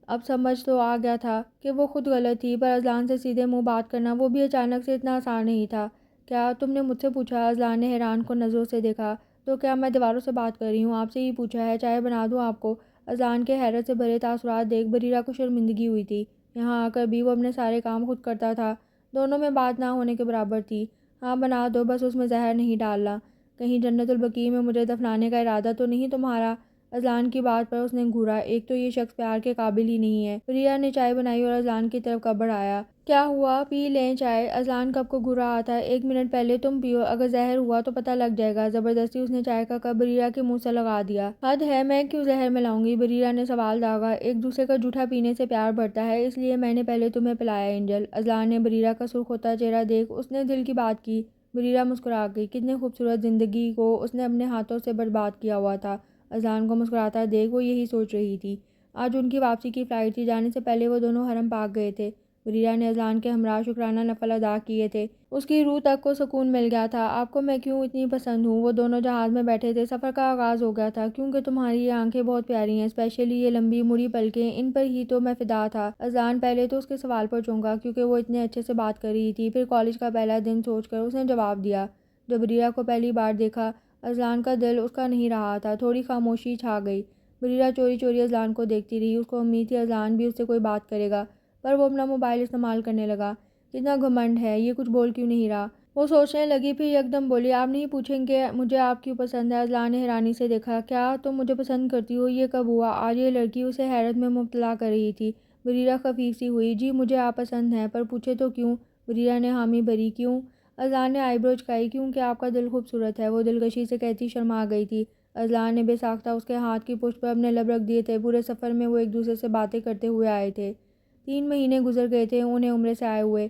اب سمجھ تو آ گیا تھا کہ وہ خود غلط تھی، پر اذلان سے سیدھے منہ بات کرنا، وہ بھی اچانک سے، اتنا آسان نہیں تھا۔ کیا تم نے مجھ سے پوچھا؟ اذلان نے حیران کن نظروں سے دیکھا۔ تو کیا میں دیواروں سے بات کر رہی ہوں؟ آپ سے ہی پوچھا ہے، چائے بنا دوں آپ کو؟ اذلان کے حیرت سے بھرے تاثرات دیکھ بریرہ کو شرمندگی ہوئی تھی۔ یہاں آ کر بھی وہ اپنے سارے کام خود کرتا تھا، دونوں میں بات نہ ہونے کے برابر تھی۔ ہاں بنا دو، بس اس میں زہر نہیں ڈالنا، کہیں جنت البقیع میں مجھے دفنانے کا ارادہ تو نہیں تمہارا؟ اذلان کی بات پر اس نے گھورا۔ ایک تو یہ شخص پیار کے قابل ہی نہیں ہے۔ بریرہ نے چائے بنائی اور اذلان کی طرف کپ بڑھایا۔ کیا ہوا، پی لیں چائے؟ اذلان کپ کو گھورا رہا تھا۔ 1 منٹ پہلے تم پیو، اگر زہر ہوا تو پتہ لگ جائے گا۔ زبردستی اس نے چائے کا کپ بریرہ کے منہ سے لگا دیا۔ حد ہے، میں کیوں زہر ملاؤں گی؟ بریرہ نے سوال داغا۔ ایک دوسرے کا جھوٹا پینے سے پیار بڑھتا ہے، اس لیے میں نے پہلے تمہیں پلایا اینجل۔ اذلان نے بریرہ کا سرخ ہوتا چہرہ دیکھ اس نے دل کی بات کی۔ بریرہ مسکرا گئی۔ کتنی خوبصورت زندگی کو اس نے اپنے ہاتھوں سے برباد کیا ہوا تھا۔ اذلان کو مسکراتا دیکھ وہ یہی سوچ رہی تھی۔ آج ان کی واپسی کی فلائٹ تھی، جانے سے پہلے وہ دونوں حرم پاک گئے تھے۔ بریرہ نے اذلان کے ہمراہ شکرانہ نفل ادا کیے تھے۔ اس کی روح تک کو سکون مل گیا تھا۔ آپ کو میں کیوں اتنی پسند ہوں؟ وہ دونوں جہاز میں بیٹھے تھے۔ سفر کا آغاز ہو گیا تھا۔ کیونکہ تمہاری یہ آنکھیں بہت پیاری ہیں، اسپیشلی یہ لمبی مڑی پلکیں، ان پر ہی تو میں فدا تھا۔ اذلان پہلے تو اس کے سوال پر چونکا، کیونکہ وہ اتنے اچھے سے بات کر رہی تھی، پھر کالج کا پہلا دن سوچ کر اس نے جواب دیا۔ جب بریرہ کو پہلی بار دیکھا، اذلان کا دل اس کا نہیں رہا تھا، تھوڑی خاموشی چھا گئی۔ بریرہ چوری چوری اذلان کو دیکھتی رہی۔ اس کو امید تھی اذلان بھی اس سے کوئی بات کرے گا، پر وہ اپنا موبائل استعمال کرنے لگا۔ کتنا گھمنڈ ہے، یہ کچھ بول کیوں نہیں رہا؟ وہ سوچنے لگی، پھر یکدم بولی، آپ نہیں پوچھیں کہ مجھے آپ کیوں پسند ہے؟ اذلان نے حیرانی سے دیکھا۔ کیا تم مجھے پسند کرتی ہو؟ یہ کب ہوا؟ آج یہ لڑکی اسے حیرت میں مبتلا کر رہی تھی۔ بریرہ خفیف سی ہوئی۔ جی مجھے آپ پسند ہیں، پر پوچھے تو کیوں؟ بریرہ نے حامی بھری۔ کیوں؟ اذلان نے آئی برو چکائی۔ کیونکہ آپ کا دل خوبصورت ہے، وہ دلکشی سے کہتی شرما گئی تھی۔ اذلان نے بے ساختہ اس کے ہاتھ کی پشت پر اپنے لب رکھ دیے تھے۔ پورے سفر میں وہ ایک دوسرے سے باتیں کرتے ہوئے آئے تھے۔ 3 مہینے گزر گئے تھے انہیں عمرے سے آئے ہوئے۔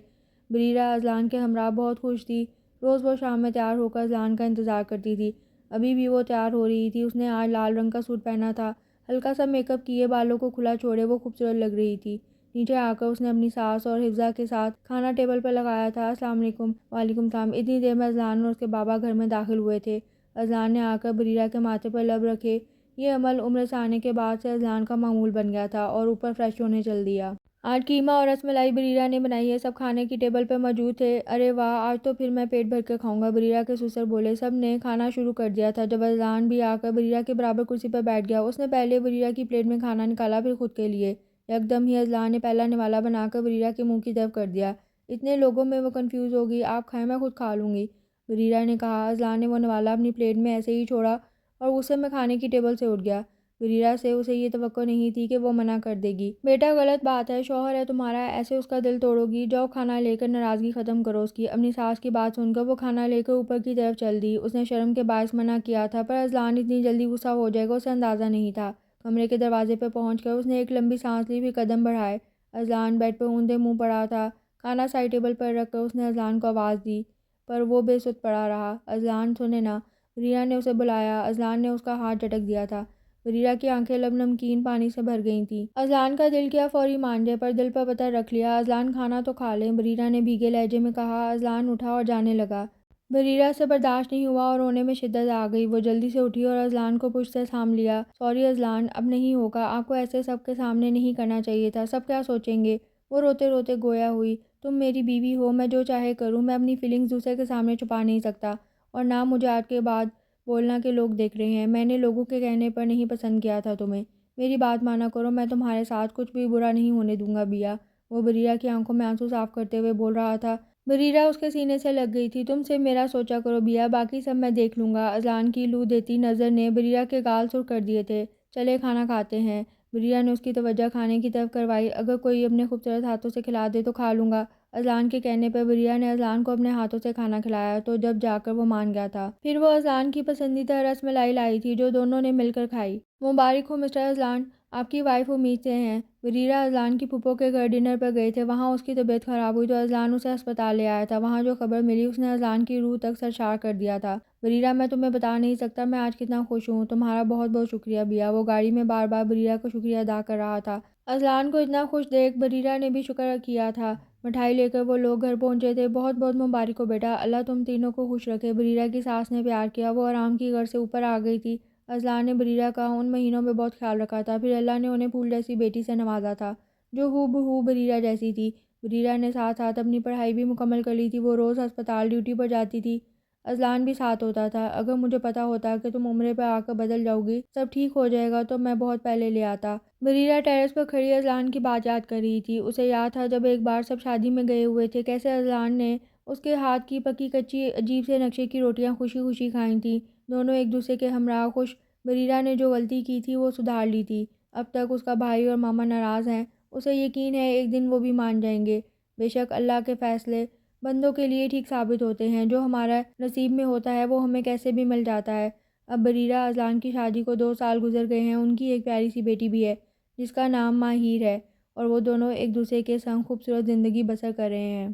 بریرہ اذلان کے ہمراہ بہت خوش تھی۔ روز وہ شام میں تیار ہو کر اذلان کا انتظار کرتی تھی۔ ابھی بھی وہ تیار ہو رہی تھی۔ اس نے آج لال رنگ کا سوٹ پہنا تھا، ہلکا سا میک اپ کیے، بالوں کو کھلا چھوڑے وہ خوبصورت لگ رہی تھی۔ نیچے آ کر اس نے اپنی ساس اور حفظہ کے ساتھ کھانا ٹیبل پر لگایا تھا۔ السلام علیکم۔ وعلیکم السلام۔ اتنی دیر میں اذلان اور اس کے بابا گھر میں داخل ہوئے تھے۔ اذلان نے آ کر بریرہ کے ماتھے پر لب رکھے۔ یہ عمل عمرے سے آنے کے بعد سے اذلان کا معمول بن گیا تھا، اور اوپر فریش ہونے چل دیا۔ آج قیمہ اور رس ملائی بریرہ نے بنائی ہے۔ سب کھانے کی ٹیبل پر موجود تھے۔ ارے واہ، آج تو پھر میں پیٹ بھر کے کھاؤں گا، بریرہ کے سسر بولے۔ سب نے کھانا شروع کر دیا تھا جب اذلان بھی آ کر بریرہ کے برابر کرسی پر بیٹھ گیا۔ اس نے پہلے بریرہ کی پلیٹ میں کھانا نکالا، پھر خود کے لیے۔ یکدم ہی اذلان نے پہلا نوالا بنا کر بریرہ کے منہ کی طرف کر دیا۔ اتنے لوگوں میں وہ کنفیوز ہوگی۔ آپ کھائیں، میں خود کھا لوں گی، بریرہ نے کہا۔ اذلان نے وہ نوالا اپنی پلیٹ میں ایسے ہی چھوڑا اور غصے میں کھانے کی ٹیبل سے اٹھ گیا۔ بریرہ سے اسے یہ توقع نہیں تھی کہ وہ منع کر دے گی۔ بیٹا غلط بات ہے، شوہر ہے تمہارا، ایسے اس کا دل توڑو گی۔ جاؤ کھانا لے کر ناراضگی ختم کرو اس کی۔ اپنی ساس کی بات سن کر وہ کھانا لے کر اوپر کی طرف چل دی۔ اس نے شرم کے باعث منع کیا تھا، پر اذلان اتنی جلدی غصہ ہو جائے گا اسے اندازہ نہیں تھا۔ کمرے کے دروازے پر پہنچ کر اس نے ایک لمبی سانس لی، پھر قدم بڑھائے۔ اذلان بیڈ پر اوندے منہ پڑا تھا۔ کھانا سائڈ ٹیبل پر رکھ کر اس نے اذلان کو آواز دی، پر وہ بے سد پڑا رہا۔ اذلان سنے نا، بریرہ نے اسے بلایا۔ اذلان نے اس کا ہاتھ جھٹک دیا تھا۔ بریرہ کی آنکھیں لب نمکین پانی سے بھر گئی تھیں۔ اذلان کا دل کیا فوری مان جائے، پر دل پر پتھر رکھ لیا۔ اذلان کھانا تو کھا لیں، بریرہ نے بھیگے لہجے میں کہا۔ اذلان اٹھا اور جانے لگا۔ بریرہ سے برداشت نہیں ہوا اور رونے میں شدت آ گئی۔ وہ جلدی سے اٹھی اور اذلان کو پشت سے تھام لیا۔ سوری اذلان، اب نہیں ہوگا، آپ کو ایسے سب کے سامنے نہیں کرنا چاہیے تھا، سب کیا سوچیں گے؟ وہ روتے روتے گویا ہوئی۔ تم میری بیوی ہو، میں جو چاہے کروں، میں اپنی فیلنگز دوسرے کے سامنے چھپا نہیں سکتا، اور نہ مجھے آج کے بعد بولنا کہ لوگ دیکھ رہے ہیں۔ میں نے لوگوں کے کہنے پر نہیں پسند کیا تھا تمہیں، میری بات مانا کرو، میں تمہارے ساتھ کچھ بھی برا نہیں ہونے دوں گا بیا۔ وہ بریرہ کی آنکھوں میں آنسو صاف کرتے ہوئے بول رہا تھا۔ بریرہ اس کے سینے سے لگ گئی تھی۔ تم صرف میرا سوچا کرو بیا، باقی سب میں دیکھ لوں گا۔ اذلان کی لو دیتی نظر نے بریرہ کے گال سرخ کر دیے تھے۔ چلے کھانا کھاتے ہیں، بریرہ نے اس کی توجہ کھانے کی طرف کروائی۔ اگر کوئی اپنے خوبصورت ہاتھوں سے کھلا دے تو کھا لوں گا۔ اذلان کے کہنے پر بریرہ نے اذلان کو اپنے ہاتھوں سے کھانا کھلایا تو جب جا کر وہ مان گیا تھا۔ پھر وہ اذلان کی پسندیدہ رس ملائی لائی تھی جو دونوں نے مل کر کھائی۔ مبارک ہو مسٹر اذلان، آپ کی وائف امید سے ہیں۔ بریرہ اذلان کی پھوپھو کے گھر ڈنر پر گئے تھے، وہاں اس کی طبیعت خراب ہوئی تو اذلان اسے ہسپتال لے آیا تھا۔ وہاں جو خبر ملی اس نے اذلان کی روح تک سرشار کر دیا تھا۔ بریرہ، میں تمہیں بتا نہیں سکتا میں آج کتنا خوش ہوں، تمہارا بہت بہت شکریہ بیا۔ وہ گاڑی میں بار بار بریرہ کا شکریہ ادا کر رہا تھا۔ اذلان کو اتنا خوش دیکھ بریرہ نے بھی شکر کیا تھا۔ مٹھائی لے کر وہ لوگ گھر پہنچے تھے۔ بہت بہت مبارک ہو بیٹا، اللہ تم تینوں کو خوش رکھے، بریرہ کی ساس نے پیار کیا۔ وہ آرام کی غرض سے اوپر آ گئی تھی۔ اذلان نے بریرہ کا ان مہینوں میں بہت خیال رکھا تھا، پھر اللہ نے انہیں پھول جیسی بیٹی سے نوازا تھا جو ہو بہو بریرہ جیسی تھی۔ بریرہ نے ساتھ ساتھ اپنی پڑھائی بھی مکمل کر لی تھی۔ وہ روز ہسپتال ڈیوٹی پر جاتی تھی، اذلان بھی ساتھ ہوتا تھا۔ اگر مجھے پتا ہوتا کہ تم عمرے پر آ کر بدل جاؤ گی، سب ٹھیک ہو جائے گا، تو میں بہت پہلے لے آتا۔ بریرہ ٹیرس پر کھڑی اذلان کی بات یاد کر رہی تھی۔ اسے یاد تھا جب ایک بار سب شادی میں گئے ہوئے تھے، کیسے اذلان نے اس کے ہاتھ کی پکی کچی عجیب سے نقشے کی روٹیاں خوشی خوشی کھائی تھیں۔ دونوں ایک دوسرے کے ہمراہ خوش۔ بریرہ نے جو غلطی کی تھی وہ سدھار لی تھی۔ اب تک اس کا بھائی اور ماما ناراض ہیں، اسے یقین ہے ایک دن وہ بھی مان جائیں گے۔ بے شک اللہ کے فیصلے بندوں کے لیے ٹھیک ثابت ہوتے ہیں، جو ہمارا نصیب میں ہوتا ہے وہ ہمیں کیسے بھی مل جاتا ہے۔ اب بریرہ اذلان کی شادی کو 2 سال گزر گئے ہیں۔ ان کی ایک پیاری سی بیٹی بھی ہے جس کا نام ماہیر ہے، اور وہ دونوں ایک دوسرے کے سنگ خوبصورت زندگی بسر کر رہے ہیں۔